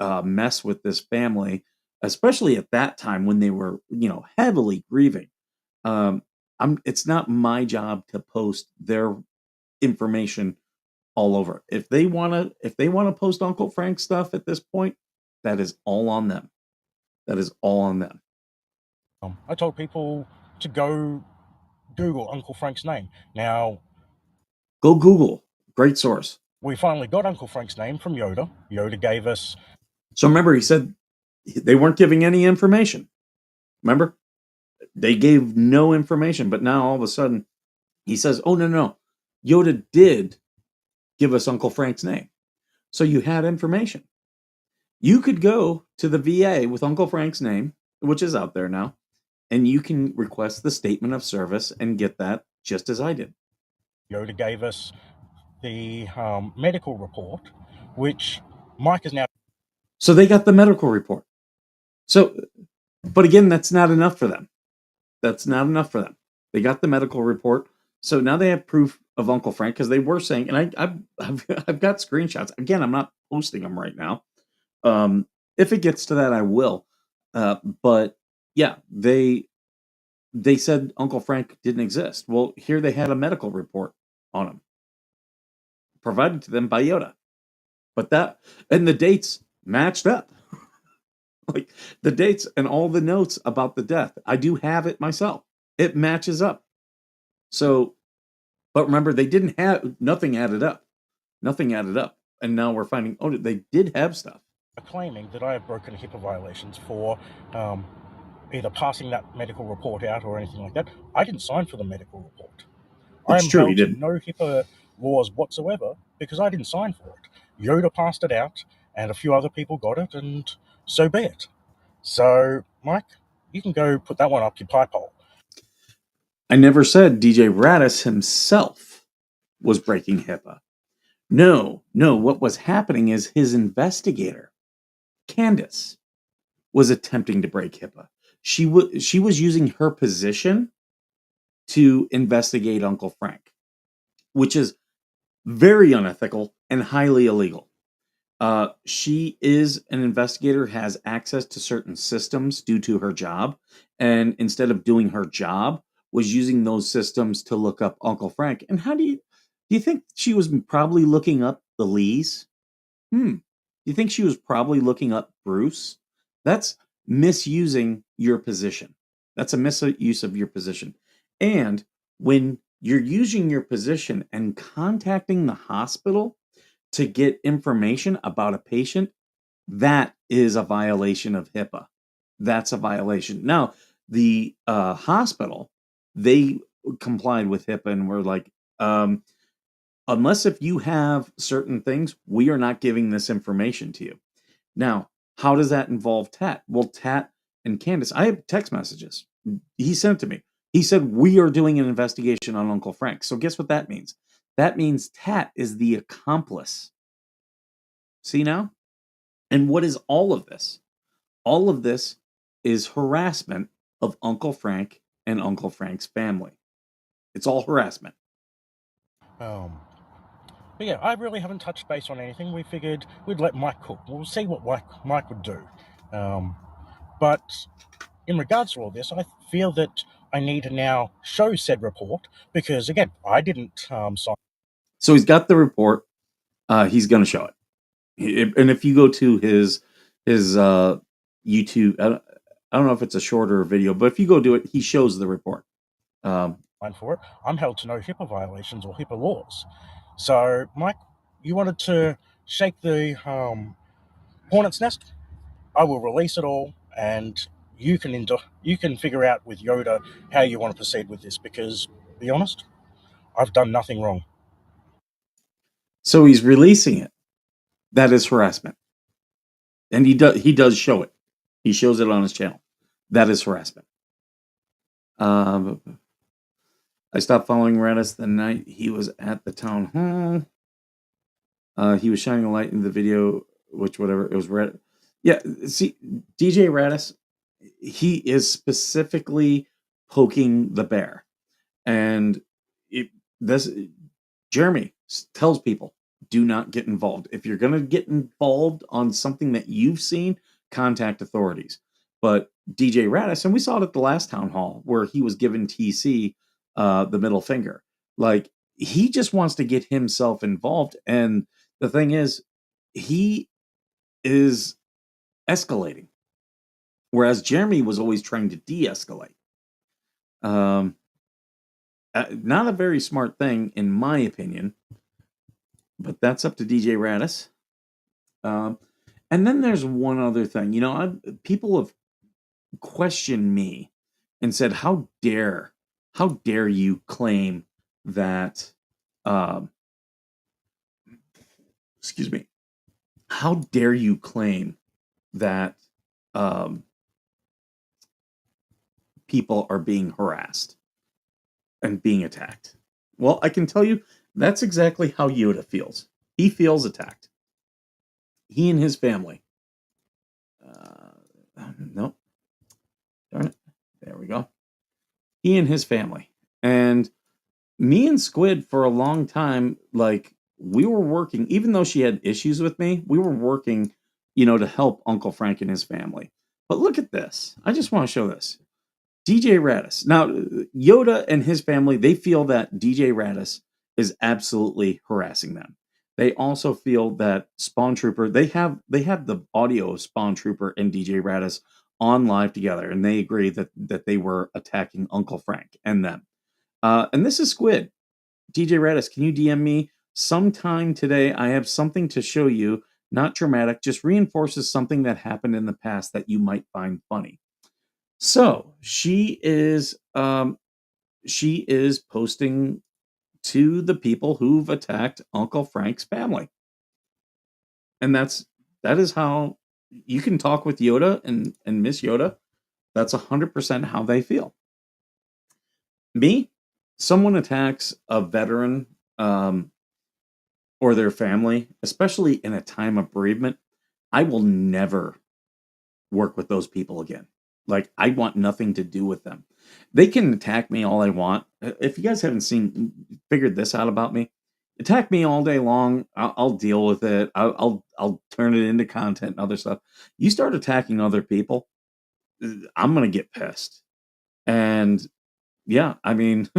to mess with this family, especially at that time when they were, heavily grieving. Um, It's not my job to post their information all over. If they want to post Uncle Frank stuff at this point, that is all on them. That is all on them. I told people to go Google Uncle Frank's name. Now, go Google. Great source. We finally got Uncle Frank's name from Yoda. Yoda gave us. So remember, he said they weren't giving any information. Remember? They gave no information, but now all of a sudden he says, oh, no. Yoda did give us Uncle Frank's name. So you had information. You could go to the VA with Uncle Frank's name, which is out there now, and you can request the statement of service and get that just as I did. Yoda gave us the medical report, which Mike is now. So they got the medical report. So, but again, that's not enough for them. That's not enough for them. They got the medical report. So now they have proof of Uncle Frank because they were saying, and I've got screenshots. Again, I'm not posting them right now. If it gets to that, I will. But yeah, they said Uncle Frank didn't exist. Well, here they had a medical report on him provided to them by Yoda. But that and the dates matched up. Like the dates and all the notes about the death. I do have it myself. It matches up. So, but remember, they didn't have nothing added up. Nothing added up. And now we're finding, oh, they did have stuff. Claiming that I have broken HIPAA violations for either passing that medical report out or anything like that. I didn't sign for the medical report. I am held to no HIPAA laws whatsoever because I didn't sign for it. Yoda passed it out, and a few other people got it, and so be it. So, Mike, you can go put that one up your pipe hole. I never said DJ Radis himself was breaking HIPAA. No. What was happening is his investigator, Candace, was attempting to break HIPAA. She was using her position to investigate Uncle Frank, which is very unethical and highly illegal. She is an investigator, has access to certain systems due to her job, and instead of doing her job, was using those systems to look up Uncle Frank. And how do you think she was probably looking up the Lees? Do you think she was probably looking up Bruce? That's misusing your position. That's a misuse of your position. And when you're using your position and contacting the hospital to get information about a patient, that is a violation of HIPAA. That's a violation. Now, the hospital, they complied with HIPAA and were like, unless if you have certain things, we are not giving this information to you. Now, how does that involve Tat? Well, Tat and Candace, I have text messages. He sent it to me. He said, we are doing an investigation on Uncle Frank. So guess what that means? That means Tat is the accomplice. See now? And what is all of this? All of this is harassment of Uncle Frank and Uncle Frank's family. It's all harassment. But yeah, I really haven't touched base on anything. We figured we'd let Mike cook. We'll see what Mike would do. But in regards to all this, I feel that I need to now show said report because, again, I didn't sign. So he's got the report. He's going to show it. And if you go to his YouTube, I don't know if it's a shorter video, but if you go do it, he shows the report. For it, I'm held to no HIPAA violations or HIPAA laws. So, Mike, you wanted to shake the hornet's nest? I will release it all, and you can figure out with Yoda how you want to proceed with this. Because, to be honest, I've done nothing wrong. So he's releasing it. That is harassment, and he does show it. He shows it on his channel. That is harassment. I stopped following Radis the night he was at the town hall. He was shining a light in the video, which whatever it was. Yeah, see, DJ Radis, he is specifically poking the bear, and this Jeremy tells people, do not get involved. If you're going to get involved on something that you've seen, contact authorities. But DJ Radis, and we saw it at the last town hall where he was given TC the middle finger. Like, he just wants to get himself involved. And the thing is, he is escalating, whereas Jeremy was always trying to de-escalate. Not a very smart thing, in my opinion, but that's up to DJ Radis. And then there's one other thing. You know, people have questioned me and said, how dare you claim that, excuse me, how dare you claim that people are being harassed and being attacked? Well, I can tell you that's exactly how Yoda feels. He feels attacked. He and his family. Nope. Darn it. There we go. He and his family. And me and Squid, for a long time, like, we were working, even though she had issues with me, we were working, to help Uncle Frank and his family. But look at this. I just want to show this. DJ Radis. Now, Yoda and his family, they feel that DJ Radis is absolutely harassing them. They also feel that Spawn Trooper, they have the audio of Spawn Trooper and DJ Radis on live together, and they agree that they were attacking Uncle Frank and them. And this is Squid. DJ Radis, can you DM me sometime today? I have something to show you. Not dramatic, just reinforces something that happened in the past that you might find funny. So she is posting to the people who've attacked Uncle Frank's family. And that is how you can talk with Yoda and Miss Yoda. That's 100% how they feel. Me, someone attacks a veteran or their family, especially in a time of bereavement, I will never work with those people again. Like, I want nothing to do with them. They can attack me all they want. If you guys haven't figured this out about me, attack me all day long. I'll deal with it. I'll turn it into content and other stuff. You start attacking other people, I'm gonna get pissed. And yeah, I mean,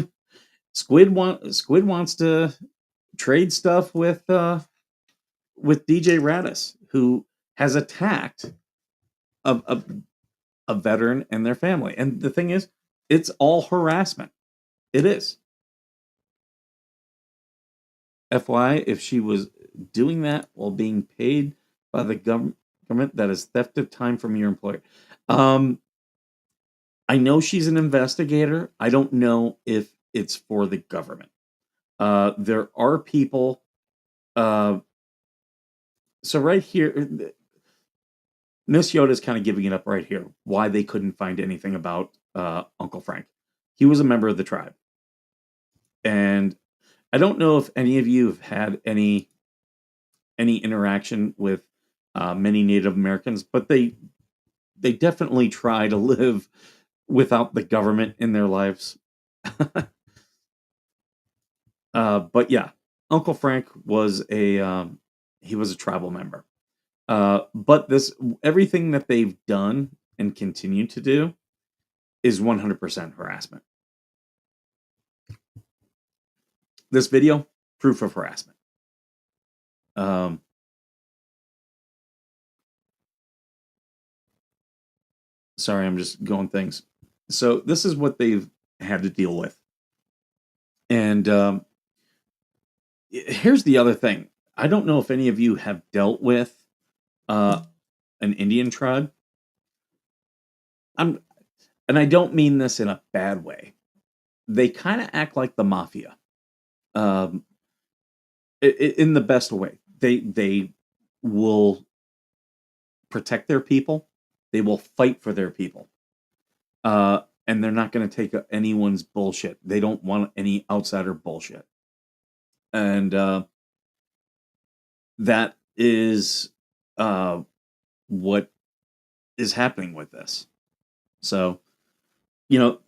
Squid wants to trade stuff with DJ Radis, who has attacked a veteran and their family. And the thing is, it's all harassment. It is. FYI, if she was doing that while being paid by the government, that is theft of time from your employer. I know she's an investigator. I don't know if it's for the government. There are people. So right here, Miss Yoda is kind of giving it up right here. Why they couldn't find anything about Uncle Frank. He was a member of the tribe. And I don't know if any of you have had any interaction with many Native Americans, but they definitely try to live without the government in their lives. But yeah, Uncle Frank was he was a tribal member. But this everything that they've done and continue to do is 100% harassment. This video, proof of harassment. Um, sorry, I'm just going things. So this is what they've had to deal with. And here's the other thing. I don't know if any of you have dealt with uh, an Indian tribe. I'm, and I don't mean this in a bad way. They kind of act like the mafia, um, in the best way. They will protect their people. They will fight for their people. And they're not going to take anyone's bullshit. They don't want any outsider bullshit. And that is what is happening with this. So, you know,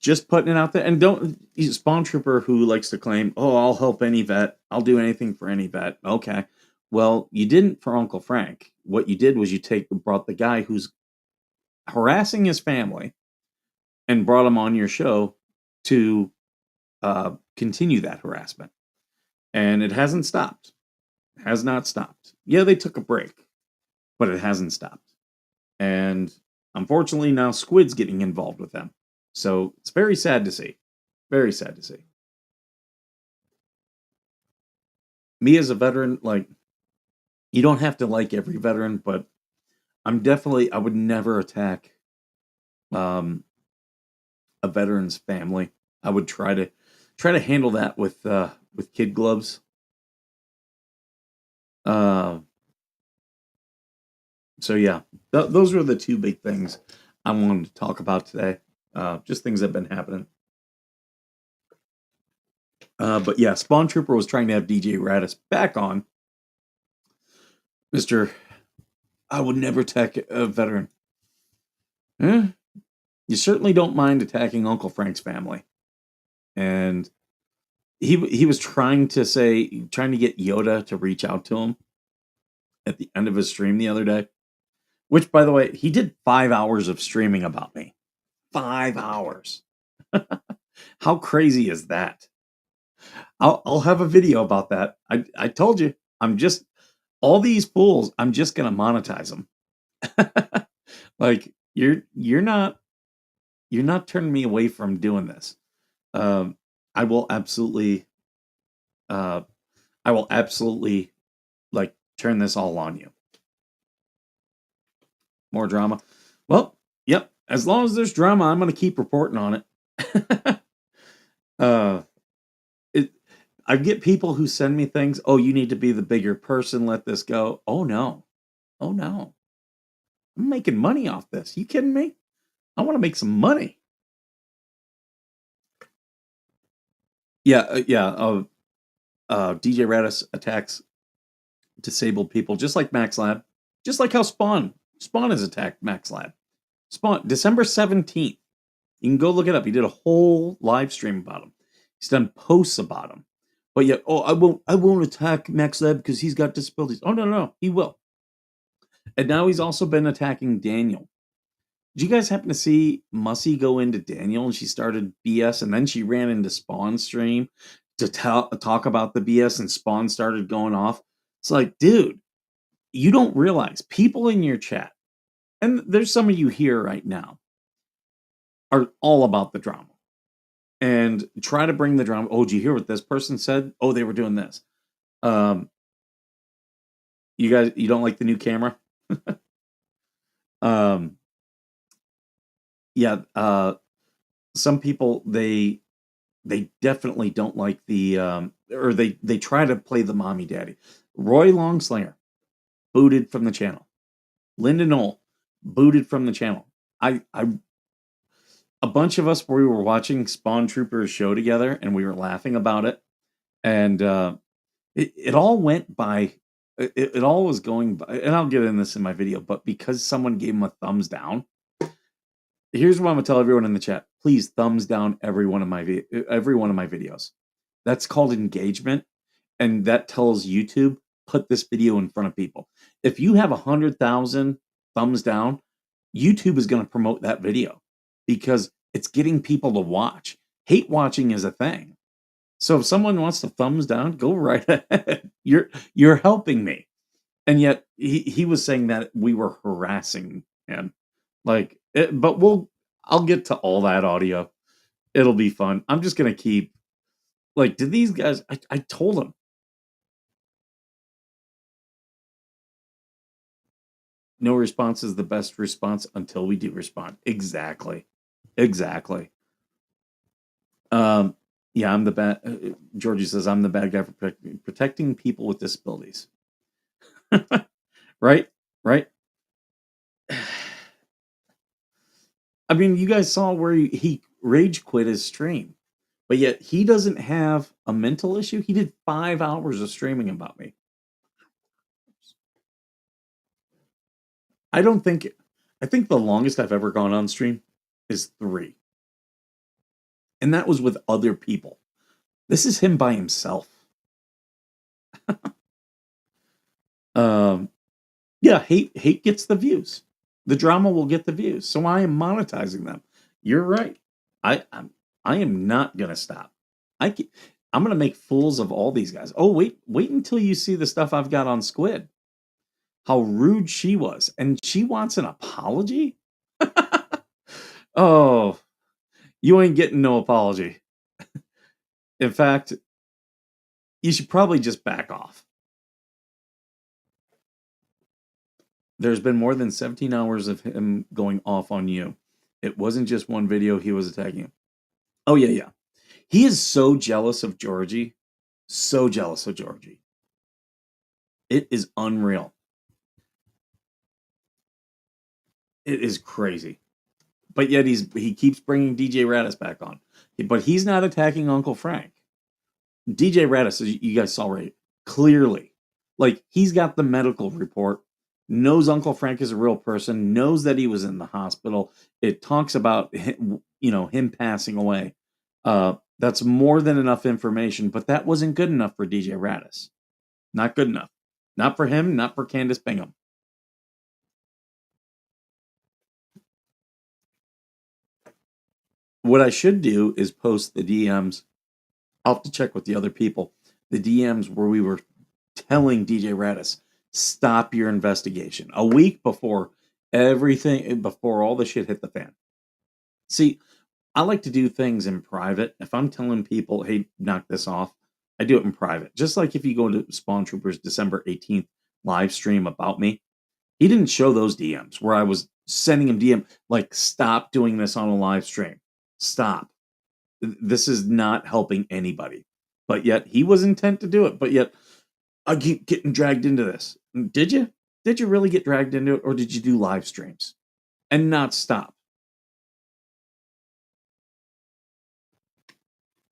just putting it out there. And don't, Spawn Trooper who likes to claim, oh, I'll help any vet. I'll do anything for any vet. Okay. Well, you didn't for Uncle Frank. What you did was you brought the guy who's harassing his family and brought him on your show to continue that harassment. And it hasn't stopped. Has not stopped. Yeah, they took a break, but it hasn't stopped. And unfortunately, now Squid's getting involved with them. So it's very sad to see. Very sad to see. Me as a veteran, like, you don't have to like every veteran, but I would never attack a veteran's family. I would try to handle that with kid gloves. So yeah, those were the two big things I wanted to talk about today. Just things that have been happening. But yeah, Spawn Trooper was trying to have DJ Radis back on. Mr. I would never attack a veteran. You certainly don't mind attacking Uncle Frank's family. And he was trying to get Yoda to reach out to him at the end of his stream the other day. Which, by the way, he did 5 hours of streaming about me. 5 hours. How crazy is that? I'll have a video about that. I told you, all these fools, I'm just gonna monetize them. Like you're not turning me away from doing this. I will absolutely like turn this all on you. More drama. Well, yep. As long as there's drama, I'm gonna keep reporting on it. I get people who send me things. Oh, you need to be the bigger person. Let this go. Oh no. Oh no. I'm making money off this. You kidding me? I want to make some money. Yeah, DJ Radis attacks disabled people just like Max Lab, just like how Spawn has attacked Max Lab. Spawn, December 17th. You can go look it up. He did a whole live stream about him. He's done posts about him. But yet, oh, I won't attack Max Lab because he's got disabilities. Oh no, he will. And now he's also been attacking Daniel. Did you guys happen to see Mussy go into Daniel and she started BS and then she ran into Spawn's stream to talk about the BS and Spawn started going off? It's like, dude, you don't realize people in your chat, and there's some of you here right now, are all about the drama and try to bring the drama. Oh, did you hear what this person said? Oh, they were doing this. You guys, you don't like the new camera? Yeah, some people they definitely don't like the or they try to play the mommy daddy. Roy Longslinger booted from the channel. Linda Knoll booted from the channel. A bunch of us, we were watching Spawn Trooper's show together and we were laughing about it, and it all went by. It all was going by, and I'll get in this in my video, but because someone gave him a thumbs down, here's what I'm gonna tell everyone in the chat: please thumbs down every one of my videos. That's called engagement, and that tells YouTube, put this video in front of people. If you have 100,000 thumbs down, YouTube is going to promote that video because it's getting people to watch. Hate watching is a thing. So if someone wants to thumbs down, go right ahead. You're helping me. And yet he was saying that we were harassing him. Like, but I'll get to all that audio. It'll be fun. I'm just gonna keep like, did these guys? I told them no response is the best response until we do respond. Exactly, exactly. Um, yeah, I'm the bad. Georgie says I'm the bad guy for protecting people with disabilities. Right, right. I mean, you guys saw where he rage quit his stream, but yet he doesn't have a mental issue. He did 5 hours of streaming about me. I don't think. I think the longest I've ever gone on stream is 3, and that was with other people. This is him by himself. Yeah, hate gets the views. The drama will get the views, so I am monetizing them. You're right. I am not gonna stop. I'm gonna make fools of all these guys. Oh wait until you see the stuff I've got on Squid. How rude she was, and she wants an apology. Oh, you ain't getting no apology. In fact, you should probably just back off. There's been more than 17 hours of him going off on you. It wasn't just one video he was attacking you. Oh, yeah, yeah. He is so jealous of Georgie. So jealous of Georgie. It is unreal. It is crazy. But yet he keeps bringing DJ Radis back on. But he's not attacking Uncle Frank. DJ Radis, as you guys saw right, clearly, like he's got the medical report, knows Uncle Frank is a real person, knows that he was in the hospital. It talks about him passing away. That's more than enough information, but that wasn't good enough for DJ Radis. Not good enough. Not for him, not for Candace Bingham. What I should do is post the DMs. I'll have to check with the other people. The DMs where we were telling DJ Radis, stop your investigation. A week before before all the shit hit the fan. See, I like to do things in private. If I'm telling people, hey, knock this off, I do it in private. Just like if you go to Spawn Troopers December 18th live stream about me, he didn't show those DMs where I was sending him DM like, stop doing this on a live stream. Stop. This is not helping anybody. But yet he was intent to do it. But yet I keep getting dragged into this. Did you? Did you really get dragged into it, or did you do live streams and not stop?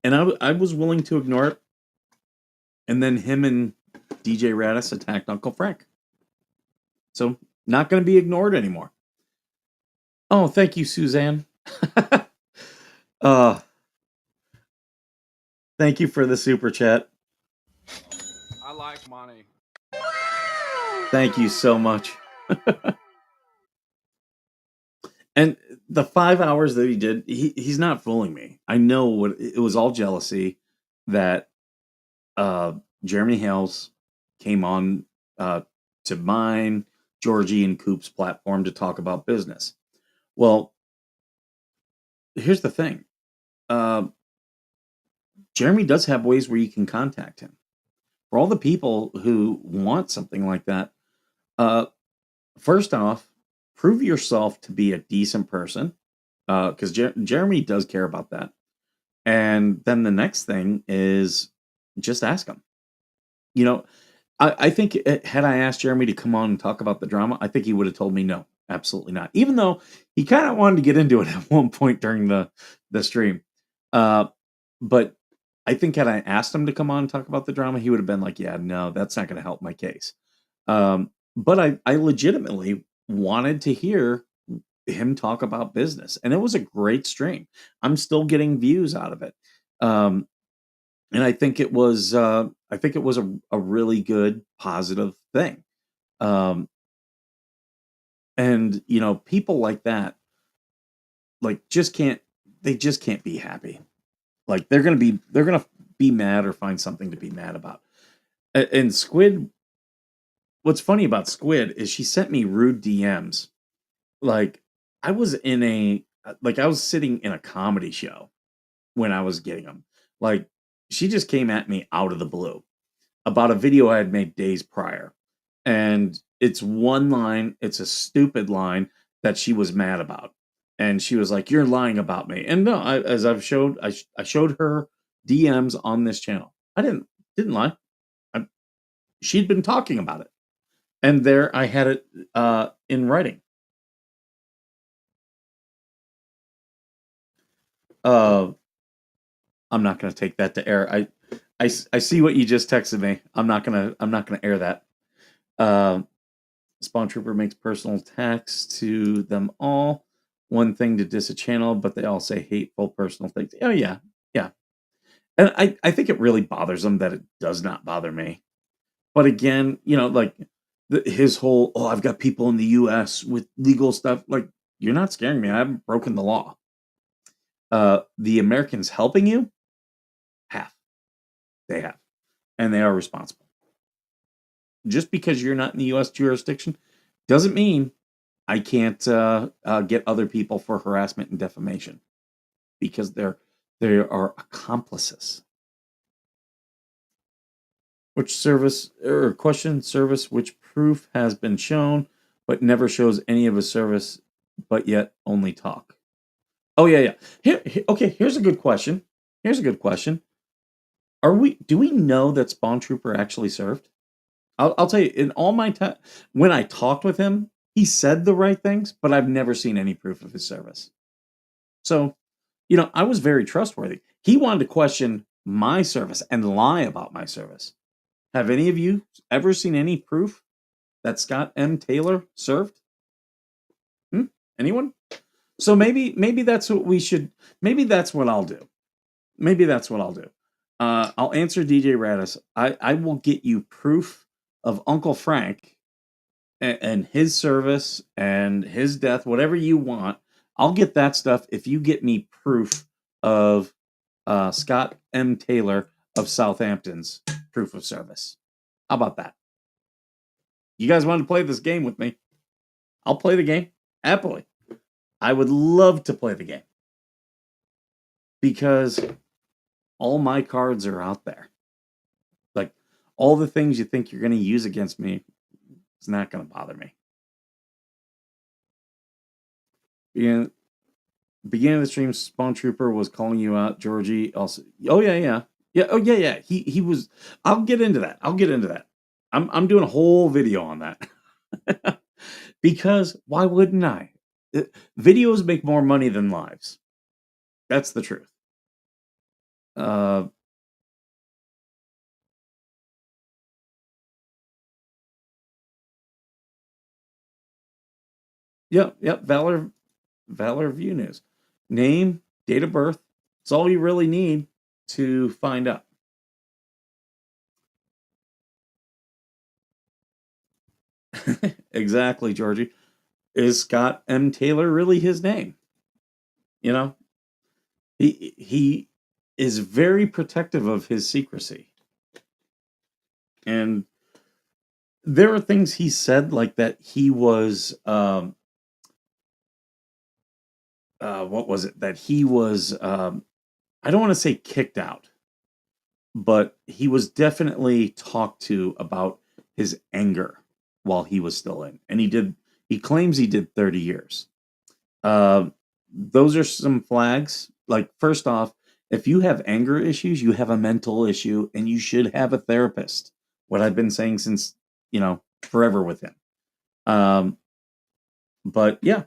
And I was willing to ignore it. And then him and DJ Radis attacked Uncle Frank. So not going to be ignored anymore. Oh, thank you, Suzanne. Thank you for the super chat. I like money. Thank you so much. And the 5 hours that he did, he's not fooling me. I know what it was, all jealousy that Jeremy Hales came on to mine, Georgie, and Coop's platform to talk about business. Well, here's the thing. Jeremy does have ways where you can contact him. For all the people who want something like that, first off, prove yourself to be a decent person, because Jeremy does care about that. And then the next thing is just ask him. I think had I asked Jeremy to come on and talk about the drama, I think he would have told me no, absolutely not. Even though he kind of wanted to get into it at one point during the stream. But I think had I asked him to come on and talk about the drama, he would have been like, yeah, no, that's not going to help my case. But I legitimately wanted to hear him talk about business, and it was a great stream. I'm still getting views out of it. And I think it was a really good positive thing. Um, and people like that, like they just can't be happy. Like they're gonna be mad or find something to be mad about. And Squid, what's funny about Squid is she sent me rude DMs. Like I was sitting in a comedy show when I was getting them. Like she just came at me out of the blue about a video I had made days prior. And it's one line, it's a stupid line that she was mad about. And she was like, "You're lying about me." And no, as I've showed, I showed her DMs on this channel. I didn't lie. I, she'd been talking about it, and there I had it in writing. Uh, I'm not going to take that to air. I see what you just texted me. I'm not gonna air that. Uh, Spawn Trooper makes personal attacks to them all. One thing to diss a channel, but they all say hateful personal things. Oh yeah, yeah. And I think it really bothers them that it does not bother me. But again, like his whole, oh, I've got people in the U.S. with legal stuff. Like, you're not scaring me. I haven't broken the law. The Americans helping you have. They have. And they are responsible. Just because you're not in the U.S. jurisdiction doesn't mean I can't get other people for harassment and defamation because they are accomplices. Which service or question service which proof has been shown but never shows any of a service but yet only talk? Oh yeah. Okay, here's a good question. Here's a good question. Do we know that Spawn Trooper actually served? I'll tell you, in all my time when I talked with him, he said the right things, but I've never seen any proof of his service. So, I was very trustworthy. He wanted to question my service and lie about my service. Have any of you ever seen any proof that Scott M. Taylor served? Hmm? Anyone? So maybe that's what we should. Maybe that's what I'll do. Maybe that's what I'll do. I'll answer DJ Radis. I will get you proof of Uncle Frank and his service and his death, whatever you want. I'll get that stuff if you get me proof of Scott M. Taylor of Southampton's proof of service. How about that? You guys want to play this game with me? I'll play the game happily. I would love to play the game because all my cards are out there. Like all the things you think you're going to use against me, it's not going to bother me. Beginning of the stream, Spawn Trooper was calling you out, Georgie. Also, oh yeah. Oh yeah. He was. I'll get into that. I'm doing a whole video on that because why wouldn't I? Videos make more money than lives. That's the truth. Uh, yep. Valor View News. Name, date of birth. It's all you really need to find out. Exactly, Georgie. Is Scott M. Taylor really his name? He is very protective of his secrecy. And there are things he said like that he was what was it? That he was I don't want to say kicked out, but he was definitely talked to about his anger while he was still in. And he claims he did 30 years. Those are some flags. Like, first off, if you have anger issues, you have a mental issue and you should have a therapist. What I've been saying since, forever with him. But yeah,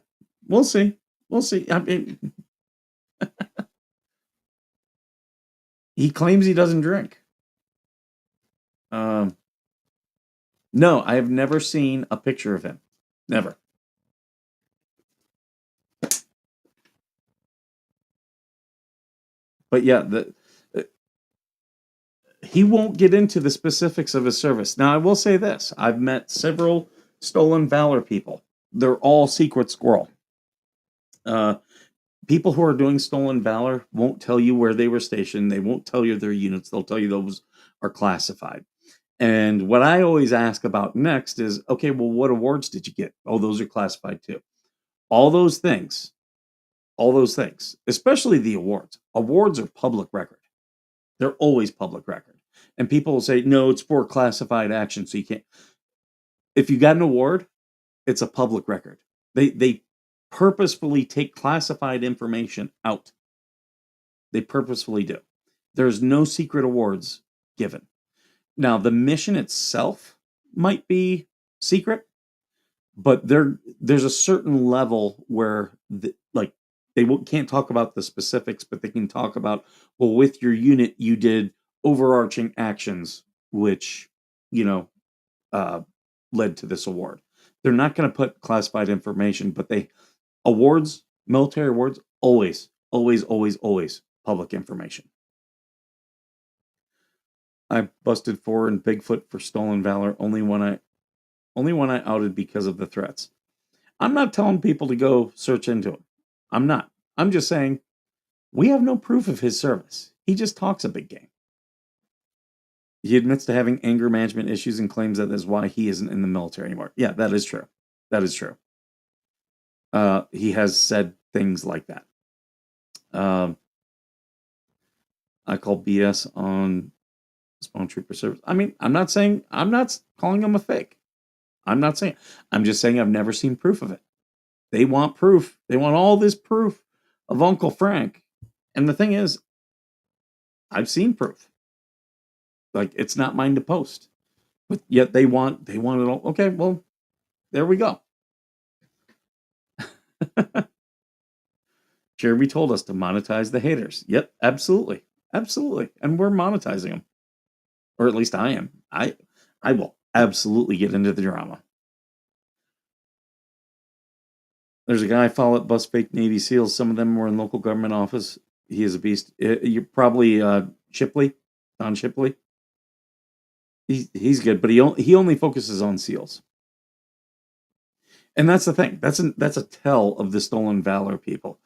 we'll see. We'll see. I mean, he claims he doesn't drink. No, I have never seen a picture of him. Never. But yeah, he won't get into the specifics of his service. Now, I will say this: I've met several stolen valor people. They're all secret squirrel. People who are doing stolen valor won't tell you where they were stationed. They won't tell you their units. They'll tell you those are classified. And what I always ask about next is, okay, well, what awards did you get? Oh, those are classified too. All those things, especially the awards. Awards are public record. They're always public record. And people will say, no, it's for classified action, so you can't. If you got an award, it's a public record. They purposefully take classified information out. They purposefully do. There's no secret awards given. Now, the mission itself might be secret, but there's a certain level where they can't talk about the specifics, but they can talk about, well, with your unit you did overarching actions which uh, led to this award. They're not going to put classified information, but military awards, always public information. I busted 4 in Bigfoot for stolen valor only when I outed because of the threats. I'm not telling people to go search into him. I'm not. I'm just saying we have no proof of his service. He just talks a big game. He admits to having anger management issues and claims that is why he isn't in the military anymore. Yeah, that is true. That is true. He has said things like that. I call BS on Spawn Trooper service. I mean, I'm not calling him a fake. I'm just saying I've never seen proof of it. They want proof. They want all this proof of Uncle Frank. And the thing is, I've seen proof. Like, it's not mine to post. But yet they want it all. Okay, well, there we go. Jeremy told us to monetize the haters. Yep, absolutely. Absolutely. And we're monetizing them. Or at least I am. I will absolutely get into the drama. There's a guy I follow at Bus Fake Navy SEALs. Some of them were in local government office. He is a beast. You're probably Shipley, Don Shipley. He's good, but he only focuses on SEALs. And that's the thing. That's a tell of the stolen valor people.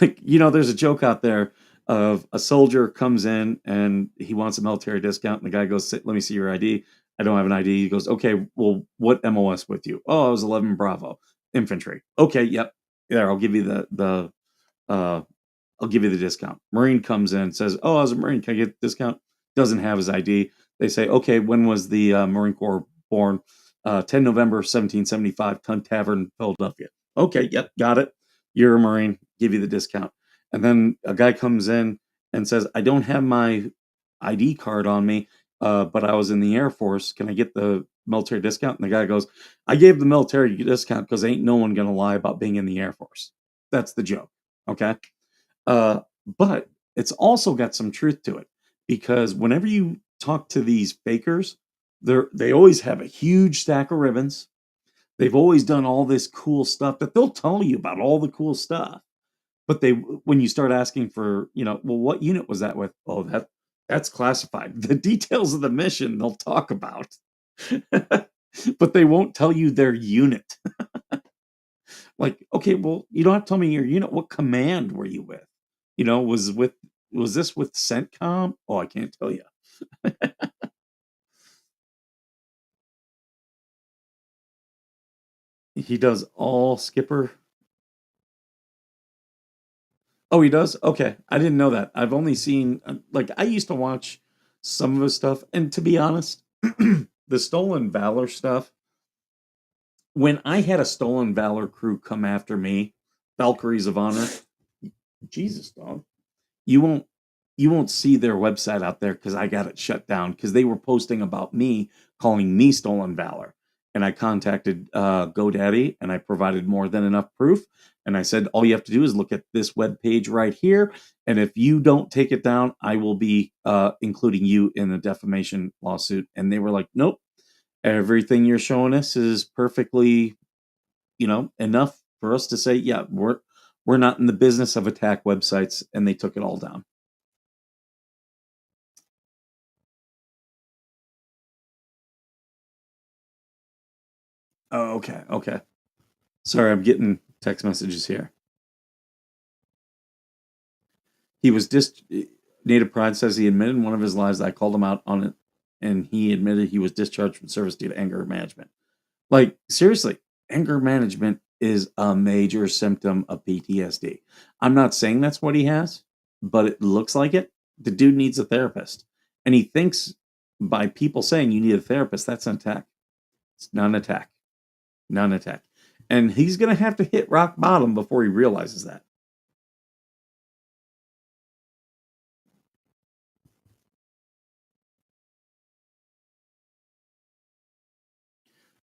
Like, there's a joke out there of a soldier comes in and he wants a military discount, and the guy goes, "Let me see your ID." I don't have an ID. He goes, "Okay, well, what MOS with you?" "Oh, I was 11 Bravo infantry." "Okay, yep, there. I'll give you I'll give you the discount." Marine comes in, says, "Oh, I was a Marine. Can I get the discount?" Doesn't have his ID. They say, "Okay, when was the Marine Corps born?" 10 November 1775, Ton Tavern, Philadelphia. "Okay, yep, got it. You're a Marine. Give you the discount." And then a guy comes in and says, "I don't have my ID card on me, but I was in the Air Force. Can I get the military discount?" And the guy goes, "I gave the military discount because ain't no one going to lie about being in the Air Force." That's the joke. Okay. But it's also got some truth to it, because whenever you talk to these fakers, they always have a huge stack of ribbons. They've always done all this cool stuff that they'll tell you about, all the cool stuff. But when you start asking for, well, what unit was that with? Oh, that's classified. The details of the mission they'll talk about, but they won't tell you their unit. Like, okay, well, you don't have to tell me your unit. What command were you with? Was this with CENTCOM? Oh, I can't tell you. He does all Skipper. Oh, he does? Okay. I didn't know that. I've only seen, I used to watch some of his stuff. And to be honest, the Stolen Valor stuff, when I had a Stolen Valor crew come after me, Valkyries of Honor, Jesus, dog, you won't see their website out there because I got it shut down because they were posting about me, calling me Stolen Valor. And I contacted GoDaddy and I provided more than enough proof. And I said, all you have to do is look at this web page right here. And if you don't take it down, I will be including you in the defamation lawsuit. And they were like, nope, everything you're showing us is perfectly, enough for us to say, yeah, we're not in the business of attack websites. And they took it all down. Oh, okay, okay. Sorry, I'm getting text messages here. He was Native Pride says he admitted in one of his lives that I called him out on it, and he admitted he was discharged from service due to anger management. Like, seriously, anger management is a major symptom of PTSD. I'm not saying that's what he has, but it looks like it. The dude needs a therapist. And he thinks by people saying you need a therapist, that's an attack. It's not an attack. Not an attack. And he's going to have to hit rock bottom before he realizes that.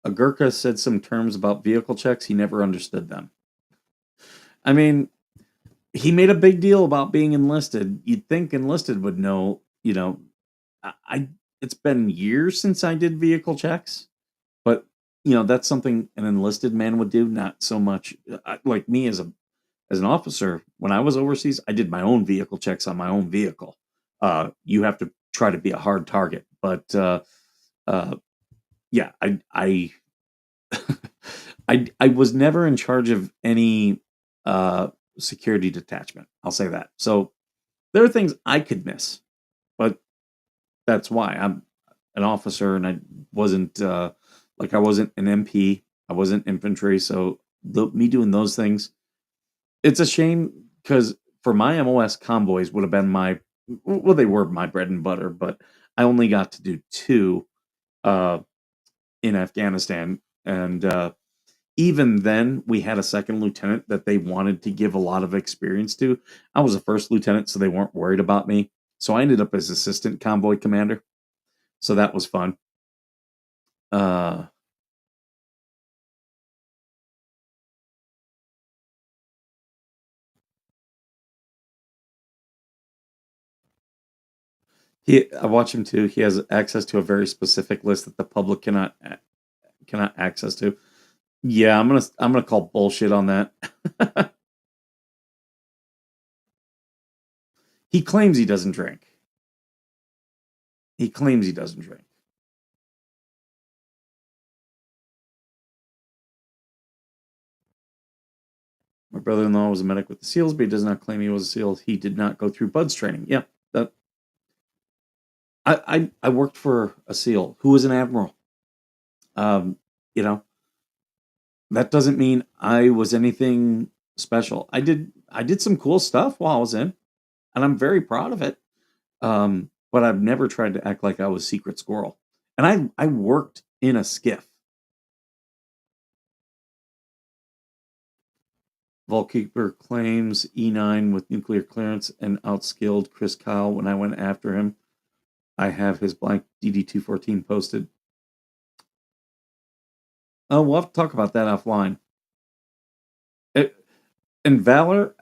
A Gurkha said some terms about vehicle checks. He never understood them. I mean, he made a big deal about being enlisted. You'd think enlisted would know, I it's been years since I did vehicle checks, but that's something an enlisted man would do, not so much like me as an officer. When I was overseas, I did my own vehicle checks on my own vehicle. You have to try to be a hard target, but uh, yeah, I I was never in charge of any uh, security detachment. I'll say that. So there are things I could miss, but that's why I'm an officer, and I wasn't like I wasn't an MP. I wasn't infantry, so me doing those things, it's a shame because for my MOS convoys would have been they were my bread and butter, but I only got to do two uh, in Afghanistan, and even then, we had a second lieutenant that they wanted to give a lot of experience to. I was a first lieutenant, so they weren't worried about me. So I ended up as assistant convoy commander. So that was fun. Uh, I watch him too. He has access to a very specific list that the public cannot access to. Yeah, I'm gonna call bullshit on that. He claims he doesn't drink. He claims he doesn't drink. My brother-in-law was a medic with the SEALs, but he does not claim he was a SEAL. He did not go through BUDS training. Yeah, that I worked for a SEAL who was an admiral. Um, you know, that doesn't mean I was anything special. I did some cool stuff while I was in, and I'm very proud of it. But I've never tried to act like I was secret squirrel. And I worked in a skiff. Volkeeper claims E9 with nuclear clearance and outskilled Chris Kyle when I went after him. I have his blank DD214 posted. Oh, we'll have to talk about that offline. And Valor,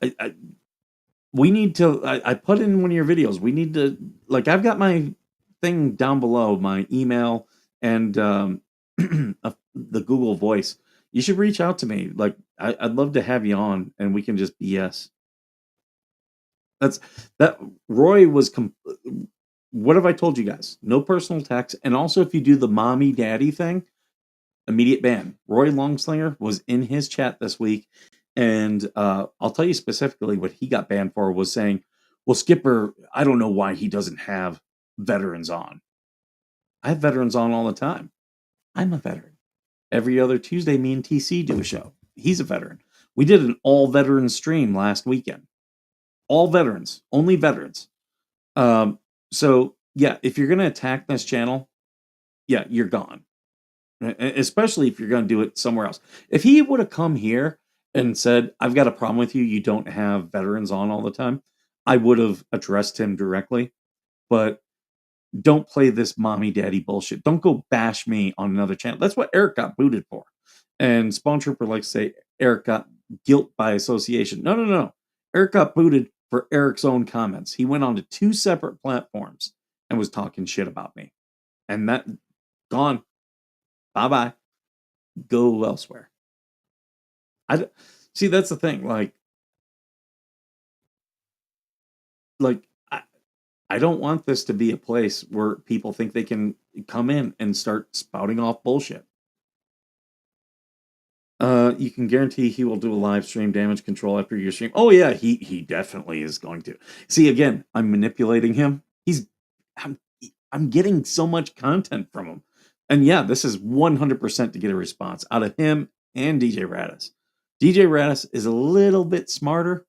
we need to. I put in one of your videos. We need to, like, I've got my thing down below, my email and the Google Voice. You should reach out to me. Like, I'd love to have you on, and we can just BS. That's that. Roy was. What have I told you guys? No personal attacks, and also if you do the mommy daddy thing, immediate ban. Roy Longslinger was in his chat this week, and I'll tell you specifically what he got banned for was saying, "Well, Skipper, I don't know why he doesn't have veterans on. I have veterans on all the time. I'm a veteran. Every other Tuesday, me and TC do a show. He's a veteran. We did an all veteran stream last weekend. All veterans, only veterans. So yeah, if you're gonna attack this channel, yeah, you're gone. Especially if you're going to do it somewhere else. If he would have come here and said, "I've got a problem with you. You don't have veterans on all the time," I would have addressed him directly. But don't play this mommy daddy bullshit. Don't go bash me on another channel. That's what Eric got booted for. And Spawn Trooper likes to say Eric got guilt by association. No, no, no. Eric got booted for Eric's own comments. He went on to two separate platforms and was talking shit about me. And that gone. Bye bye. Go elsewhere. See. That's the thing. Like I don't want this to be a place where people think they can come in and start spouting off bullshit. You can guarantee he will do a live stream damage control after your stream. Oh yeah, he definitely is going to. See, again, I'm manipulating him. I'm I'm getting so much content from him. And yeah, this is 100% to get a response out of him and DJ Radis. DJ Radis is a little bit smarter.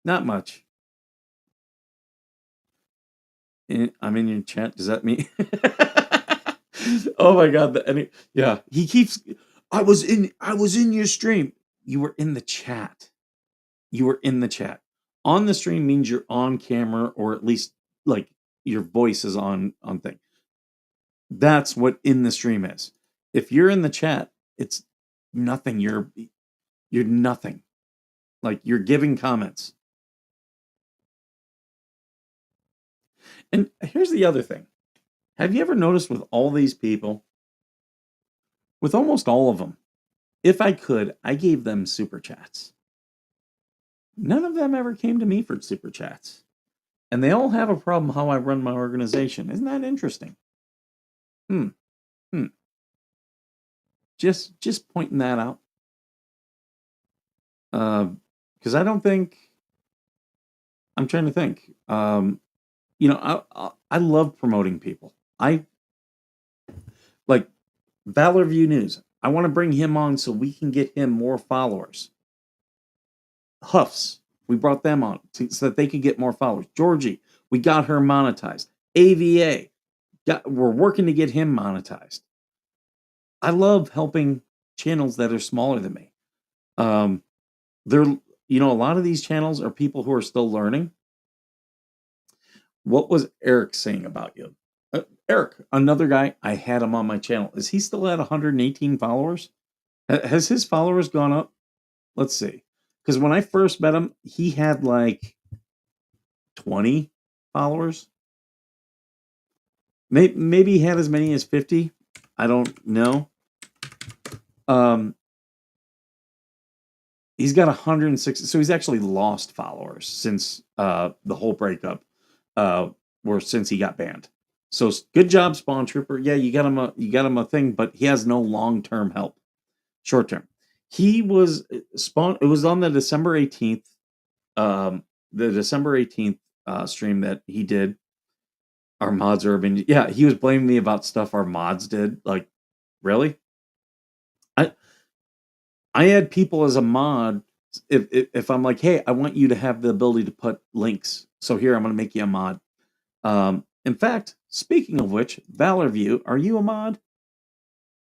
Not much. I'm in your chat. Does that mean? Oh my god! Yeah, he keeps. I was in your stream. You were in the chat. You were in the chat. On the stream means you're on camera, or at least like your voice is on thing. That's what in the stream is. If you're in the chat, it's nothing. You're nothing. Like you're giving comments. And here's the other thing. Have you ever noticed with all these people, with almost all of them, if I could, I gave them super chats. None of them ever came to me for super chats. And they all have a problem how I run my organization. Isn't that interesting? Hmm. Just pointing that out. Because I don't think, I'm trying to think. I love promoting people. I like Valor View News. I want to bring him on so we can get him more followers. Huffs, we brought them on so that they could get more followers. Georgie, we got her monetized. AVA, we're working to get him monetized. I love helping channels that are smaller than me. They're, a lot of these channels are people who are still learning. What was Eric saying about you? Eric, another guy, I had him on my channel. Is he still at 118 followers? Has his followers gone up? Let's see. Because when I first met him, he had like 20 followers. Maybe he had as many as 50. I don't know. He's got 160. So he's actually lost followers since the whole breakup, or since he got banned. So good job, Spawn Trooper. Yeah, you got him a thing, but he has no long-term help. Short-term. He was Spawn. It was on the December 18th, stream that he did. Our mods are urban. Yeah, he was blaming me about stuff our mods did. Like, really? I add people as a mod if I'm like, hey, I want you to have the ability to put links. So here, I'm going to make you a mod. In fact, speaking of which, Valor View, are you a mod?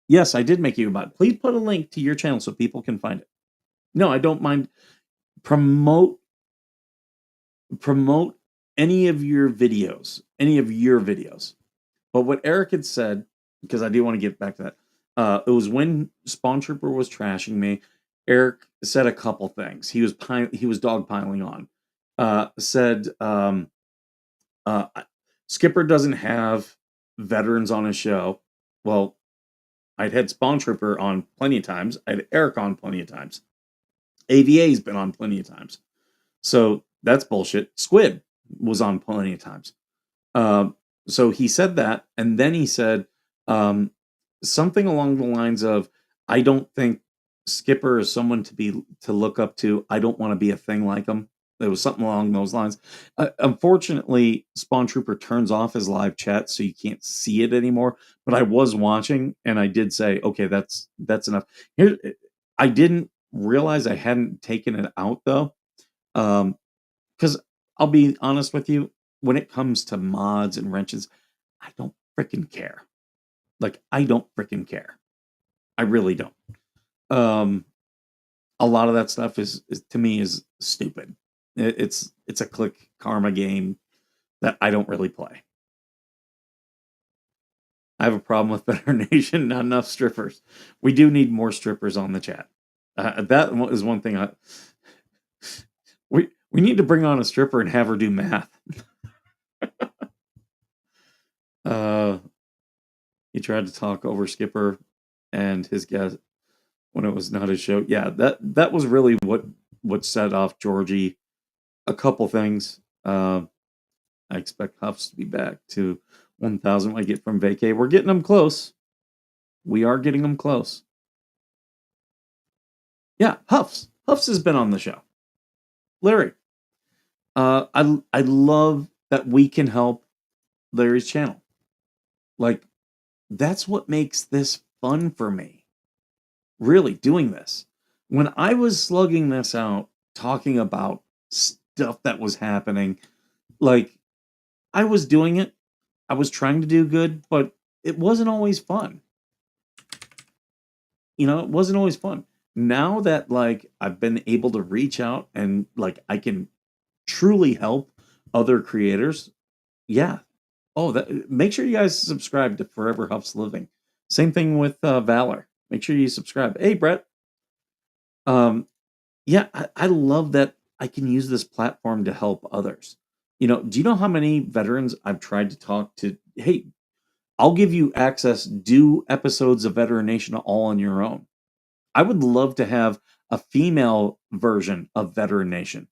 Yes, I did make you a mod. Please put a link to your channel so people can find it. No, I don't mind. Promote any of your videos. But what Eric had said, because I do want to get back to that, it was when Spawn Trooper was trashing me. Eric said a couple things. He was dogpiling on. Said Skipper doesn't have veterans on his show. Well, I'd had Spawn Trooper on plenty of times. I had Eric on plenty of times. AVA's been on plenty of times. So that's bullshit. Squid was on plenty of times. So he said that, and then he said something along the lines of, I don't think Skipper is someone to look up to. I don't want to be a thing like him. There was something along those lines. Unfortunately, Spawn Trooper turns off his live chat, so you can't see it anymore. But I was watching, and I did say, okay, that's enough. Here, I didn't realize I hadn't taken it out though, because I'll be honest with you, when it comes to mods and wrenches, I don't freaking care. Like, I don't freaking care. I really don't. A lot of that stuff is to me is stupid. It's a click karma game that I don't really play. I have a problem with Better Nation, not enough strippers. We do need more strippers on the chat. That is one thing we need to bring on a stripper and have her do math. He tried to talk over Skipper and his guest when it was not his show. Yeah, that was really what set off Georgie. A couple things. I expect Huffs to be back to 1,000 I get from vacay. We're getting them close. We are getting them close. Yeah, Huffs. Huffs has been on the show. Larry. I love that we can help Larry's channel. Like, that's what makes this fun for me. Really doing this. When I was slugging this out, talking about stuff that was happening, like, I was doing it. I was trying to do good, but it wasn't always fun. It wasn't always fun. Now that like I've been able to reach out and like I can truly help other creators, yeah. Oh, that make sure you guys subscribe to Forever Huff's Living. Same thing with Valor. Make sure you subscribe. Hey, Brett. Um, yeah, I love that I can use this platform to help others. Do you know how many veterans I've tried to talk to? Hey, I'll give you access. Do episodes of Veteran Nation all on your own. I would love to have a female version of Veteran Nation.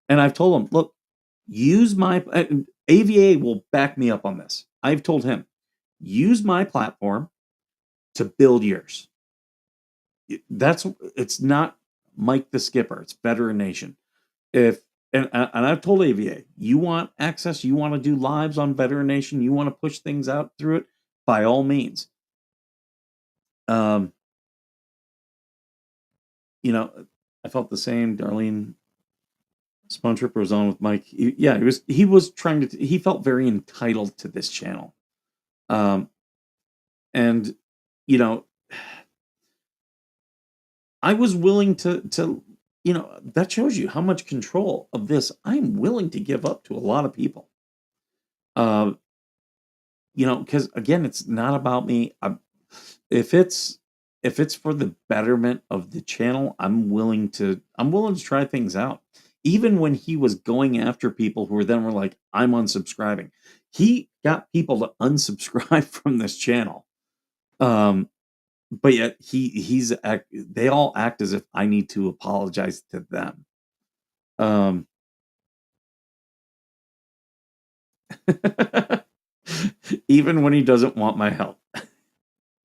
And I've told him, look, use my AVA will back me up on this. I've told him, use my platform to build yours. It's not Mike the Skipper, it's Veteran Nation. If and I've told AVA, you want access, you want to do lives on Veteran Nation, you want to push things out through it, by all means. Um, I felt the same. Darlene Spawn Tripper was on with Mike. He felt very entitled to this channel. And I was willing to that shows you how much control of this I'm willing to give up to a lot of people. Because again, it's not about me. If it's for the betterment of the channel, I'm willing to try things out. Even when he was going after people who were like, I'm unsubscribing, he got people to unsubscribe from this channel. But yet they all act as if I need to apologize to them. Even when he doesn't want my help.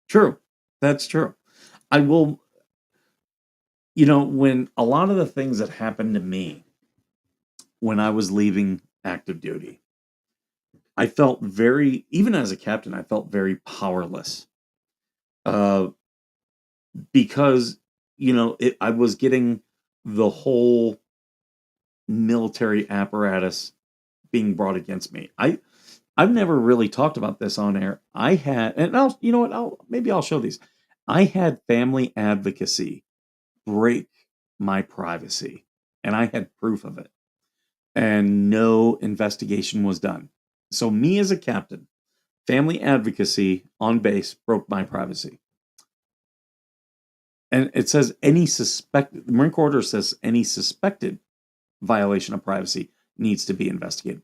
True. That's true. I will, when a lot of the things that happened to me when I was leaving active duty, I felt even as a captain, I felt very powerless. Because, I was getting the whole military apparatus being brought against me. I've never really talked about this on air. I had, and maybe I'll show these. I had family advocacy break my privacy, and I had proof of it, and no investigation was done. So me as a captain, family advocacy on base broke my privacy. And it says the Marine Corps order says any suspected violation of privacy needs to be investigated.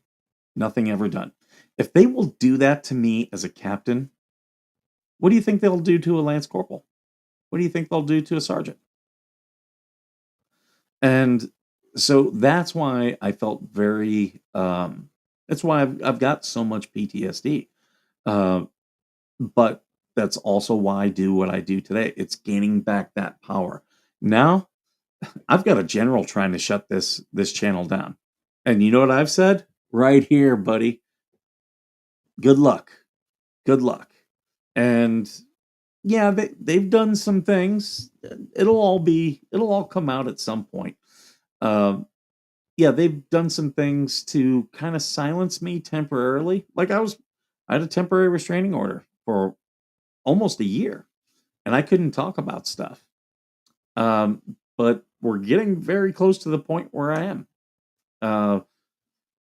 Nothing ever done. If they will do that to me as a captain, what do you think they'll do to a lance corporal? What do you think they'll do to a sergeant? And so that's why I felt very, that's why I've got so much PTSD. But that's also why I do what I do today. It's gaining back that power. Now, I've got a general trying to shut this channel down. And you know what I've said? Right here, buddy. Good luck. Good luck. And yeah, they've done some things. It'll all come out at some point. Yeah, they've done some things to kind of silence me temporarily. Like I had a temporary restraining order for almost a year, and I couldn't talk about stuff. But we're getting very close to the point where I am.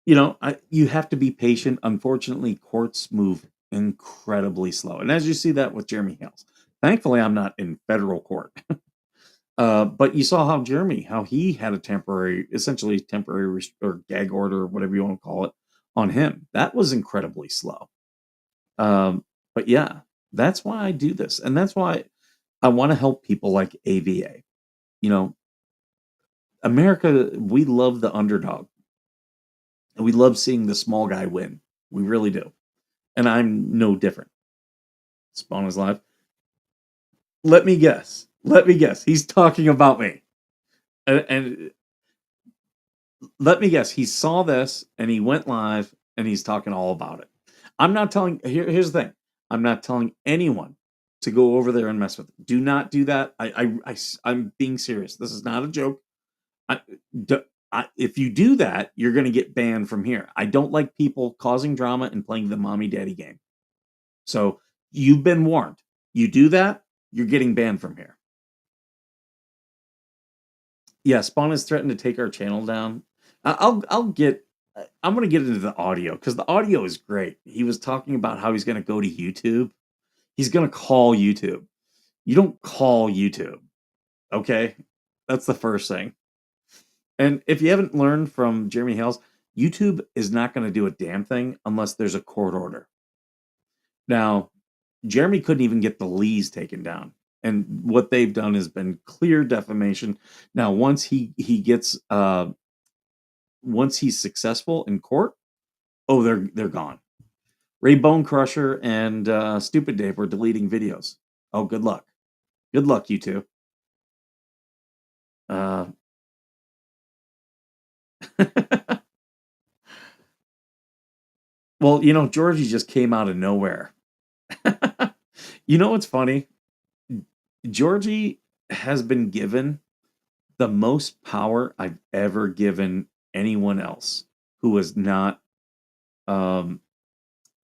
You have to be patient. Unfortunately, courts move incredibly slow. And as you see that with Jeremy Hales, thankfully, I'm not in federal court. But you saw how he had a essentially temporary or gag order, or whatever you want to call it, on him. That was incredibly slow. But yeah, that's why I do this. And that's why I want to help people like AVA. America, we love the underdog. And we love seeing the small guy win. We really do. And I'm no different. Spawn is live. Let me guess. Let me guess. He's talking about me. And let me guess. He saw this and he went live and he's talking all about it. I'm not telling. Here's the thing. I'm not telling anyone to go over there and mess with it. Do not do that. I'm being serious. This is not a joke. I, d- if you do that, you're going to get banned from here. I don't like people causing drama and playing the mommy daddy game. So you've been warned. You do that, you're getting banned from here. Yeah, Spawn has threatened to take our channel down. I'll get. I'm going to get into the audio because the audio is great. He was talking about how he's going to go to YouTube. He's going to call YouTube. You don't call YouTube, okay? That's the first thing. And if you haven't learned from Jeremy Hales, YouTube is not going to do a damn thing unless there's a court order. Now, Jeremy couldn't even get the Lees taken down. And what they've done has been clear defamation. Now, once he's successful in court, oh, they're gone. Ray Bone Crusher and Stupid Dave were deleting videos. Oh, good luck. Good luck, you two. Well, Georgie just came out of nowhere. You know what's funny? Georgie has been given the most power I've ever given anyone else who was not, I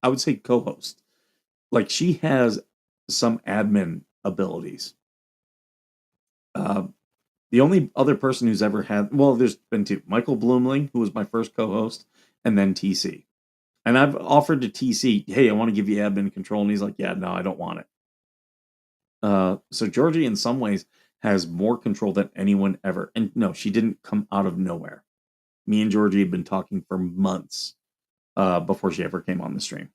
would say, co-host. Like, she has some admin abilities. The only other person who's ever had, well, there's been two: Michael Bloomling, who was my first co-host, and then TC. And I've offered to TC, hey, I want to give you admin control, and he's like, yeah, no, I don't want it. So Georgie, in some ways, has more control than anyone ever. And no, she didn't come out of nowhere. Me and Georgie had been talking for months before she ever came on the stream.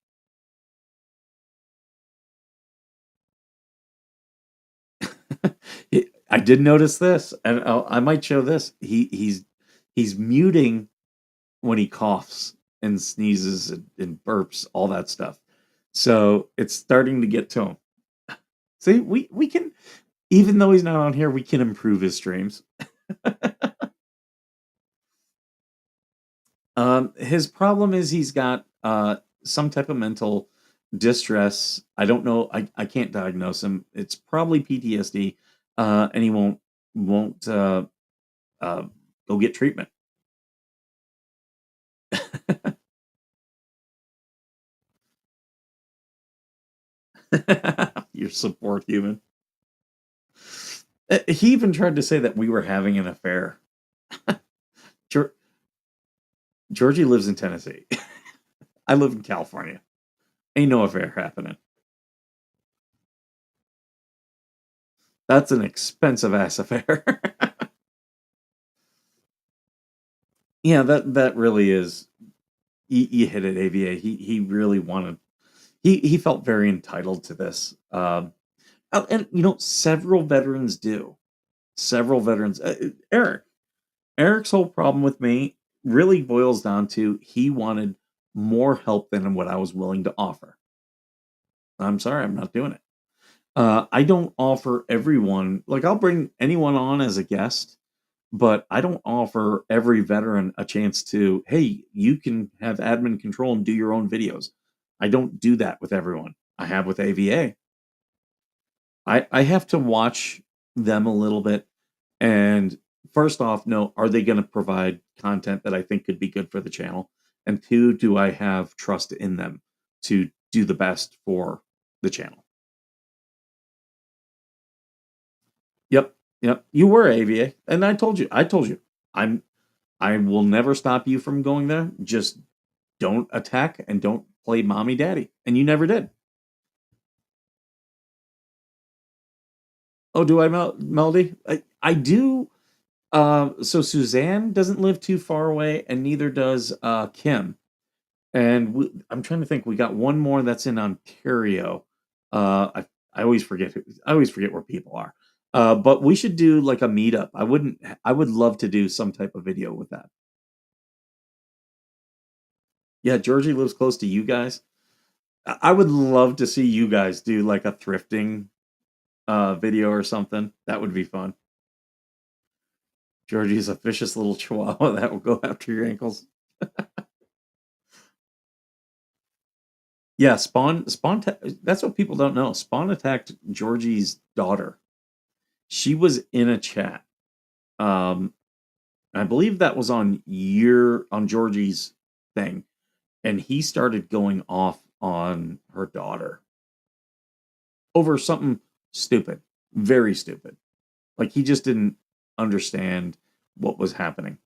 I did notice this, and I might show this. He's muting when he coughs and sneezes and burps, all that stuff. So it's starting to get to him. See, we can, even though he's not on here, we can improve his streams. His problem is he's got some type of mental distress. I don't know. I can't diagnose him. It's probably PTSD, and he won't go get treatment. Your support human. He even tried to say that we were having an affair. Georgie lives in Tennessee. I live in California. Ain't no affair happening. That's an expensive ass affair. Yeah, that really is. You hit it, AVA. He really wanted. He felt very entitled to this. And several veterans do. Several veterans. Eric's whole problem with me really boils down to he wanted more help than what I was willing to offer. I'm sorry, I'm not doing it. I don't offer everyone, like, I'll bring anyone on as a guest, but I don't offer every veteran a chance to, hey, you can have admin control and do your own videos. I don't do that with everyone. I have with AVA. I have to watch them a little bit. And first off, no, are they going to provide content that I think could be good for the channel? And two, do I have trust in them to do the best for the channel? Yep, yep. You were AVA, and I told you. I will never stop you from going there. Just don't attack and don't play mommy daddy. And you never did. Oh, do I, Melody? I do. So Suzanne doesn't live too far away, and neither does Kim. And I'm trying to think. We got one more that's in Ontario. I always forget. I always forget where people are. But we should do like a meetup. I would love to do some type of video with that. Yeah, Georgie lives close to you guys. I would love to see you guys do like a thrifting video or something. That would be fun. Georgie is a vicious little chihuahua that will go after your ankles. Yeah, that's what people don't know. Spawn attacked Georgie's daughter. She was in a chat. I believe that was on Georgie's thing, and he started going off on her daughter over something stupid, very stupid. Like he just didn't understand what was happening.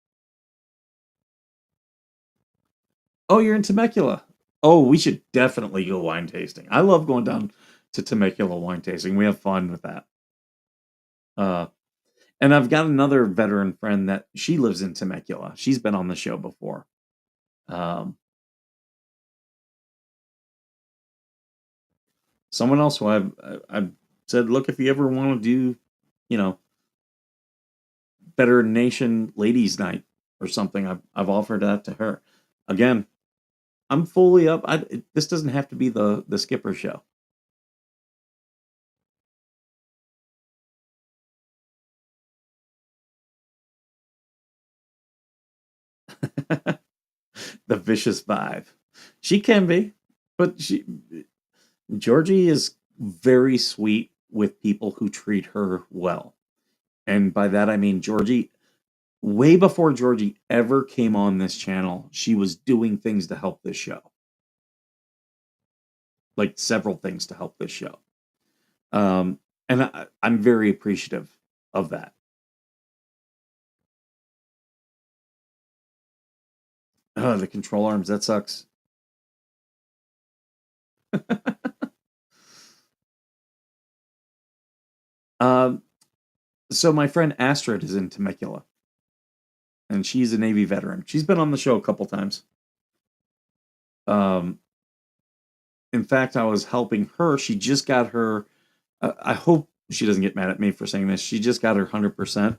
Oh, you're in Temecula. Oh, we should definitely go wine tasting. I love going down to Temecula wine tasting. We have fun with that. And I've got another veteran friend that she lives in Temecula. She's been on the show before. Someone else who I've said, look, if you ever want to do, you know, Better Nation Ladies Night or something, I've offered that to her. Again, I'm fully up. This doesn't have to be the Skipper show. The vicious vibe. She can be, but Georgie is very sweet with people who treat her well. And by that I mean Georgie, way before Georgie ever came on this channel, she was doing things to help this show. Like several things to help this show. And I'm very appreciative of that. Oh, the control arms, that sucks. So my friend Astrid is in Temecula, and she's a Navy veteran. She's been on the show a couple times. In fact, I was helping her. She just got her. I hope she doesn't get mad at me for saying this. She just got her 100%,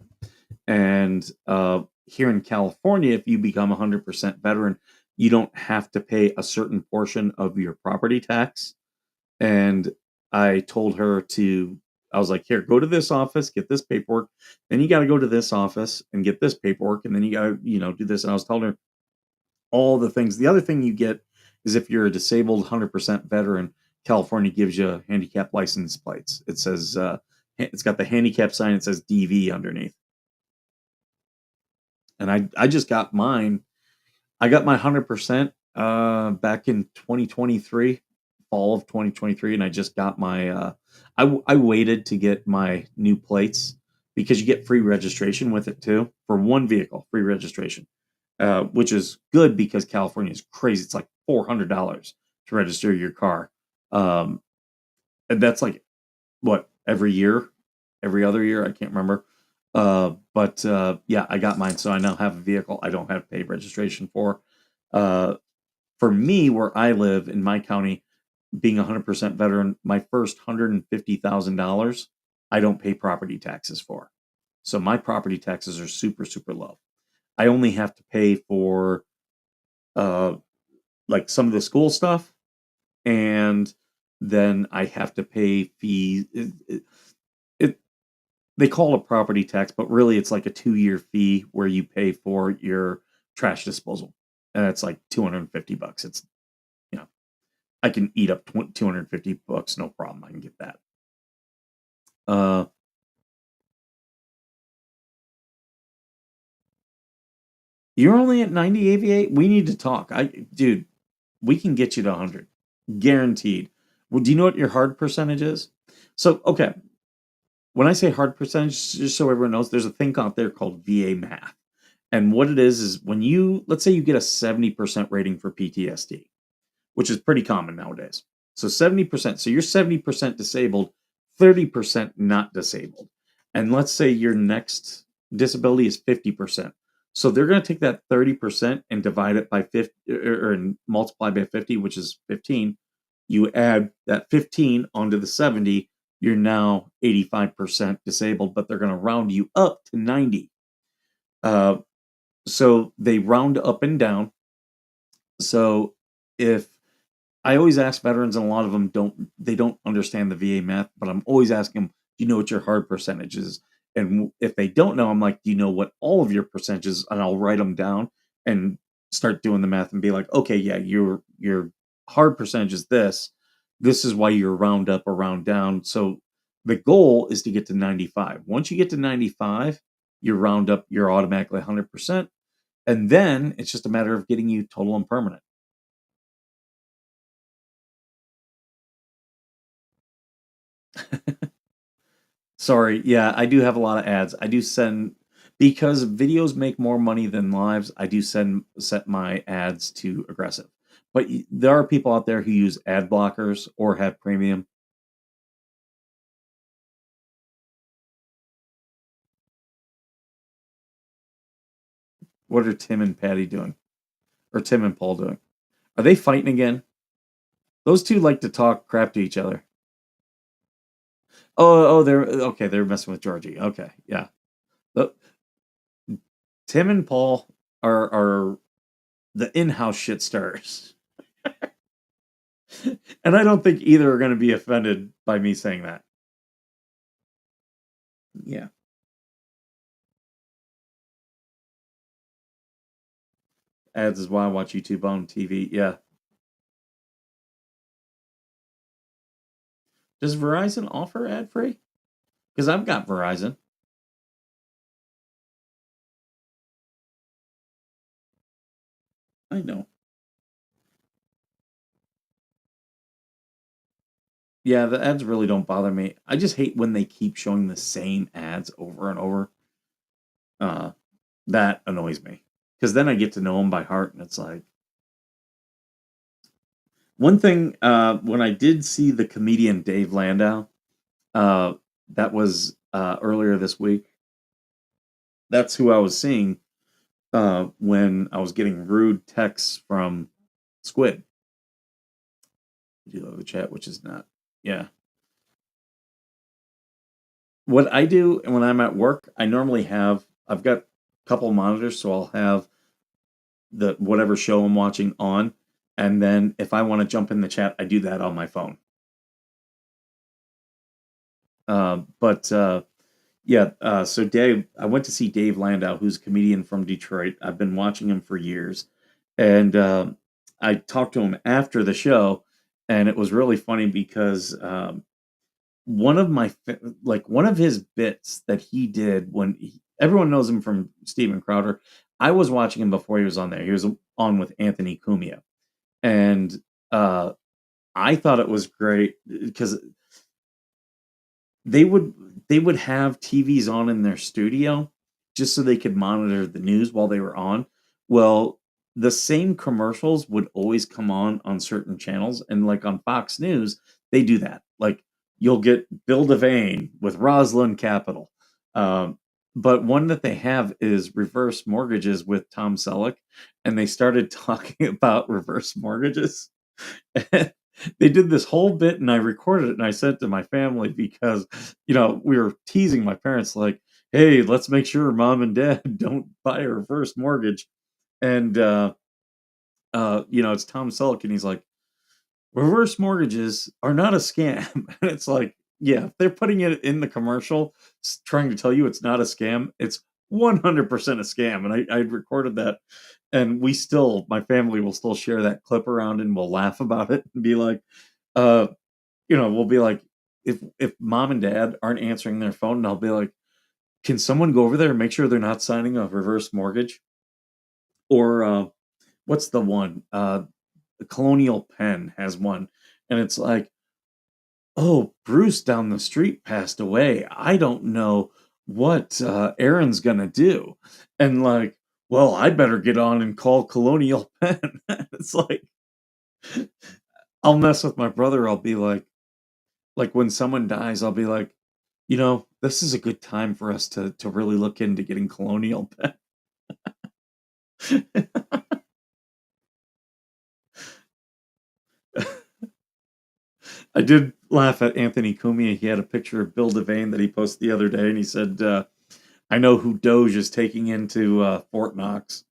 and here in California, if you become 100% veteran, you don't have to pay a certain portion of your property tax. And I told her I was like, here, go to this office, get this paperwork. Then you got to go to this office and get this paperwork. And then you got to, do this. And I was telling her all the things. The other thing you get is if you're a disabled 100% veteran, California gives you handicap license plates. It says, it's got the handicap sign. It says DV underneath. And I just got mine. I got my 100% back in 2023, fall of 2023, and I just got my. I waited to get my new plates because you get free registration with it too for one vehicle, free registration, which is good because California is crazy. It's like $400 to register your car, and that's like what every other year. I can't remember. But yeah, I got mine, so I now have a vehicle I don't have to pay registration for. For me, where I live in my county, being 100% veteran, my first $150,000, I don't pay property taxes for. So my property taxes are super, super low. I only have to pay for like some of the school stuff, and then I have to pay fees. They call it property tax, but really it's like a 2-year fee where you pay for your trash disposal. And it's like $250. It's, I can eat up $250, no problem. I can get that. You're only at 90 AV8? We need to talk. Dude, we can get you to 100. Guaranteed. Well, do you know what your hard percentage is? So, okay. When I say hard percentage, just so everyone knows, there's a thing out there called VA math. And what it is when let's say you get a 70% rating for PTSD, which is pretty common nowadays. So 70%. So you're 70% disabled, 30% not disabled. And let's say your next disability is 50%. So they're going to take that 30% and divide it by 50 or multiply by 50, which is 15. You add that 15 onto the 70, you're now 85% disabled, but they're going to round you up to 90. So they round up and down. So if I always ask veterans, and a lot of them don't understand the VA math, but I'm always asking them, you know what your hard percentage is? And if they don't know, I'm like, do you know what all of your percentages? And I'll write them down and start doing the math and be like, okay, yeah, your hard percentage is this. This is why you're round up or round down. So the goal is to get to 95. Once you get to 95, you round up, you're automatically 100%. And then it's just a matter of getting you total and permanent. Sorry, yeah, I do have a lot of ads. I do send because videos make more money than lives. I do set my ads to aggressive. But there are people out there who use ad blockers or have premium. What are Tim and Patty doing? Or Tim and Paul doing? Are they fighting again? Those two like to talk crap to each other. Oh, they're okay. They're messing with Georgie. Okay, yeah. The, Tim and Paul are the in-house shit stars. And I don't think either are going to be offended by me saying that. Yeah. Ads is why I watch YouTube on TV. Yeah. Does Verizon offer ad free? Because I've got Verizon. I know. Yeah, the ads really don't bother me. I just hate when they keep showing the same ads over and over. Uh, that annoys me. Because then I get to know them by heart, and it's like, one thing, when I did see the comedian Dave Landau, uh, that was earlier this week. That's who I was seeing when I was getting rude texts from Squid. You know, the chat, which is not. Yeah. What I do when I'm at work, I've got a couple monitors, so I'll have the whatever show I'm watching on, and then if I want to jump in the chat, I do that on my phone. But yeah, so Dave, I went to see Dave Landau, who's a comedian from Detroit. I've been watching him for years, and I talked to him after the show, and it was really funny because one of one of his bits that he did everyone knows him from Steven Crowder. I was watching him before he was on there. He was on with Anthony Cumia, and uh, I thought it was great because they would they would have TVs on in their studio just so they could monitor the news while they were on. Well, the same commercials would always come on certain channels, and like on Fox News, they do that. Like you'll get Bill Devane with Roslyn Capital. Um, but one that they have is reverse mortgages with Tom Selleck, and they started talking about reverse mortgages. They did this whole bit and I recorded it and I sent it to my family because, we were teasing my parents like, hey, let's make sure mom and dad don't buy a reverse mortgage. And, it's Tom Selleck and he's like, reverse mortgages are not a scam. And it's like, yeah, if they're putting it in the commercial, trying to tell you it's not a scam, it's 100% a scam. And I recorded that. And my family will still share that clip around and we'll laugh about it and be like, uh, we'll be like, if mom and dad aren't answering their phone, and I'll be like, can someone go over there and make sure they're not signing a reverse mortgage? Or what's the one? The Colonial Penn has one, and it's like, oh, Bruce down the street passed away. I don't know what Aaron's gonna do, and like, well, I better get on and call Colonial Penn. It's like, I'll mess with my brother. I'll be like when someone dies, I'll be like, this is a good time for us to really look into getting Colonial Penn. I did laugh at Anthony Cumia. He had a picture of Bill Devane that he posted the other day, and he said, I know who Doge is taking into Fort Knox.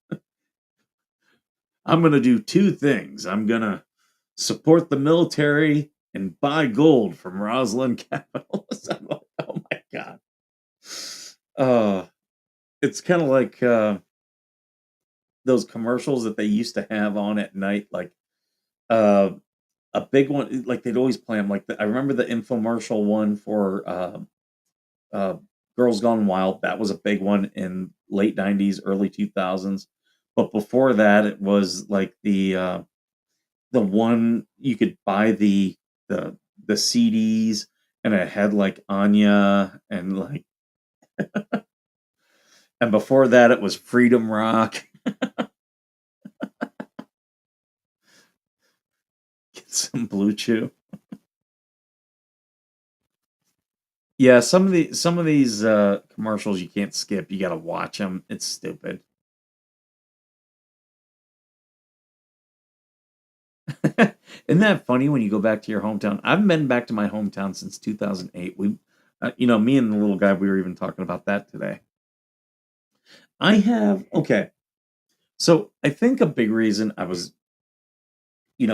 I'm going to do two things. I'm going to support the military and buy gold from Roslyn Capital. I'm like, oh It's kind of like those commercials that they used to have on at night, like uh, a big one. Like they'd always play them. Like I remember the infomercial one for uh, Girls Gone Wild. That was a big one in late '90s, early 2000s. But before that, it was like the one you could buy the the CDs, and it had like Anya, and like, and before that it was Freedom Rock. Get some Blue Chew. Yeah, some of these commercials you can't skip. You got to watch them. It's stupid. Isn't that funny when you go back to your hometown? I haven't been back to my hometown since 2008. Me and the little guy, we were even talking about that today. I have, okay. So I think a big reason I was,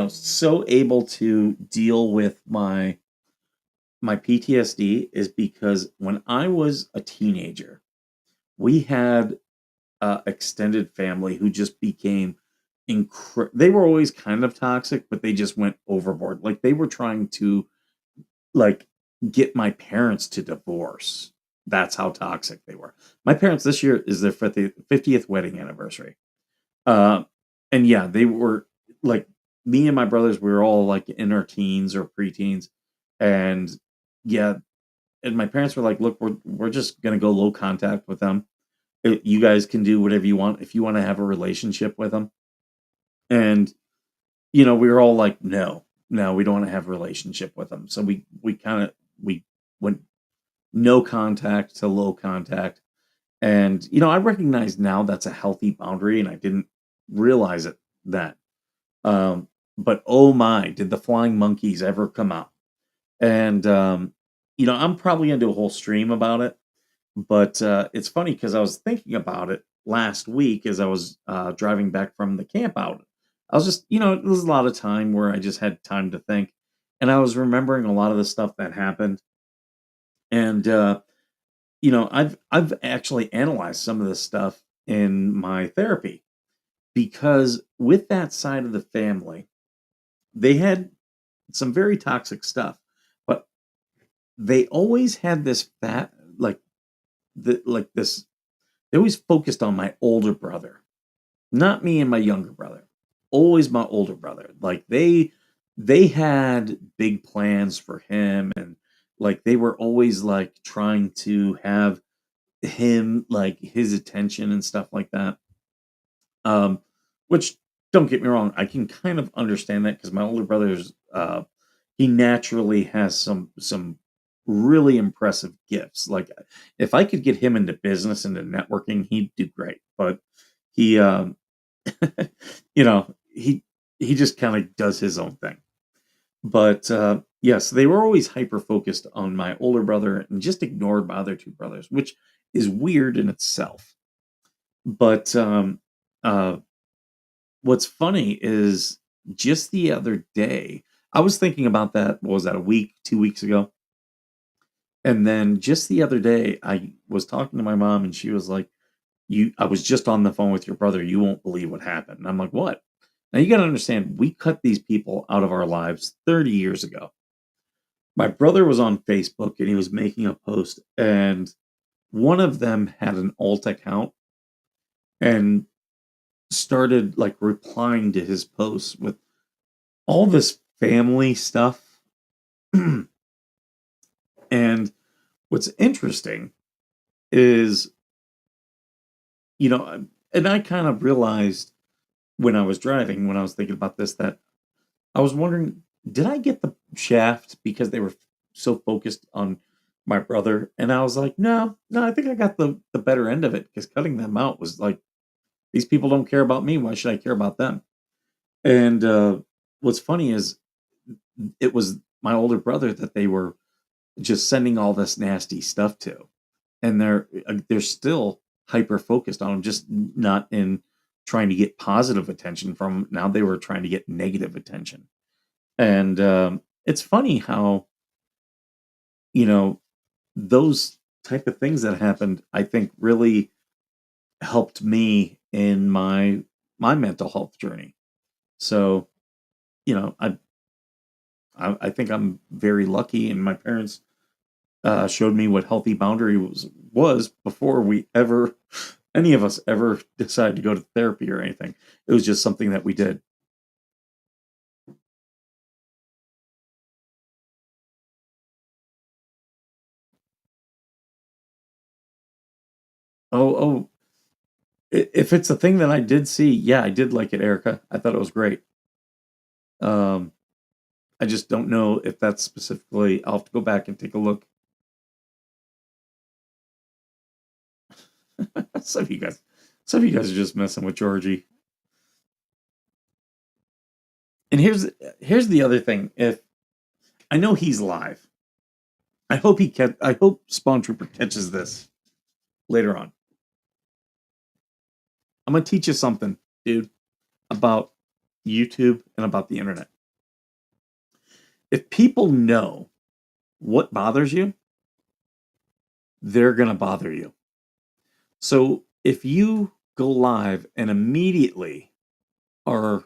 so able to deal with my PTSD is because when I was a teenager, we had extended family who just became they were always kind of toxic, but they just went overboard. Like they were trying to like get my parents to divorce. That's how toxic they were. My parents this year is their 50th wedding anniversary. Uh, and yeah, they were like me and my brothers. We were all like in our teens or preteens, and yeah, and my parents were like, "Look, we're just gonna go low contact with them. You guys can do whatever you want if you want to have a relationship with them." And we were all like, "No, no, we don't want to have a relationship with them." So we went no contact to low contact, and I recognize now that's a healthy boundary, and I didn't realize it then. But oh my, did the flying monkeys ever come out? And I'm probably gonna do a whole stream about it. But it's funny because I was thinking about it last week as I was driving back from the camp out. I was just, it was a lot of time where I just had time to think, and I was remembering a lot of the stuff that happened. And I've actually analyzed some of this stuff in my therapy because with that side of the family, they had some very toxic stuff, but they always had this fat like this. They always focused on my older brother, not me and my younger brother. Always my older brother. Like they had big plans for him, and like they were always like trying to have him like his attention and stuff like that. Um which, don't get me wrong, I can kind of understand that because my older brother's he naturally has some really impressive gifts. Like if I could get him into business, into networking, he'd do great. But he he just kind of does his own thing. But yes, they were always hyper focused on my older brother and just ignored my other two brothers, which is weird in itself. But uh what's funny is just the other day, I was thinking about that. What was that, a week, 2 weeks ago? And then just the other day, I was talking to my mom, and she was like, I was just on the phone with your brother. You won't believe what happened." And I'm like, "What?" Now you got to understand, we cut these people out of our lives 30 years ago. My brother was on Facebook and he was making a post, and one of them had an alt account and started like replying to his posts with all this family stuff. And what's interesting is, and I kind of realized when I was driving, when I was thinking about this, that I was wondering, did I get the shaft because they were so focused on my brother? And I was like, no, no, I think I got the better end of it because cutting them out was like, these people don't care about me. Why should I care about them? And what's funny is it was my older brother that they were just sending all this nasty stuff to, and they're still hyper focused on him, just not in trying to get positive attention from him. Now they were trying to get negative attention. And it's funny how you know those type of things that happened, I think, really helped me in my mental health journey. So, you know, I think I'm very lucky, and my parents showed me what healthy boundary was before we ever, any of us ever decided to go to therapy or anything. It was just something that we did. Oh, if it's a thing that I did see, yeah, I did like it, Erica. I thought it was great. Um, I just don't know if that's specifically. I'll have to go back and take a look. some of you guys, some of you guys are just messing with Georgie. And here's the other thing. If I know he's live, I hope Spawn Trooper catches this later on. I'm gonna teach you something, dude, about YouTube and about the internet. If people know what bothers you, they're gonna bother you. So if you go live and immediately are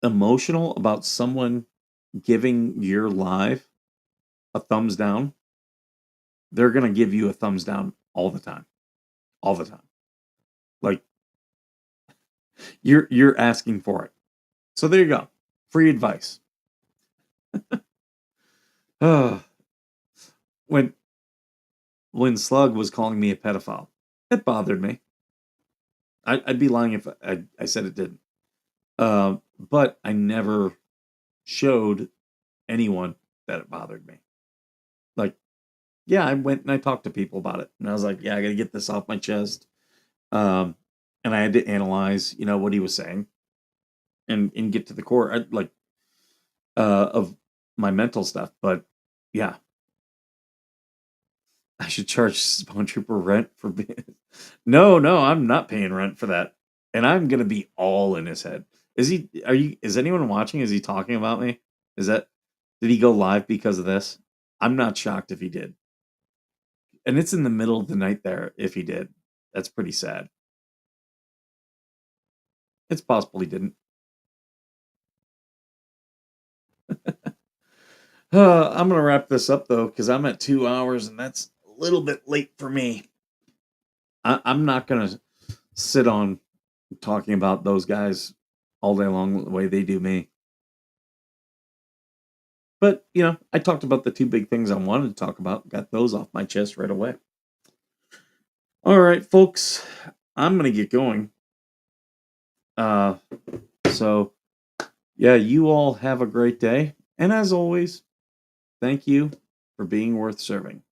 emotional about someone giving your live a thumbs down, they're gonna give you a thumbs down all the time. All the time. Like you're asking for it. So there you go. Free advice. when when Slug was calling me a pedophile, it bothered me. I'd be lying if I said it didn't. But I never showed anyone that it bothered me. Like, yeah, I went and I talked to people about it, and I was like, yeah, I got to get this off my chest. And I had to analyze, what he was saying, and get to the core, of my mental stuff. But yeah, I should charge Spawn Trooper rent for being. No, I'm not paying rent for that, and I'm gonna be all in his head. Is he? Are you? Is anyone watching? Is he talking about me? Is that? Did he go live because of this? I'm not shocked if he did. And it's in the middle of the night there. If he did, that's pretty sad. It's possible he didn't. I'm gonna wrap this up though, because I'm at 2 hours, and that's a little bit late for me. I'm not gonna sit on talking about those guys all day long the way they do me. But, I talked about the two big things I wanted to talk about. Got those off my chest right away. All right, folks, I'm going to get going. So, yeah, you all have a great day. And as always, thank you for being worth serving.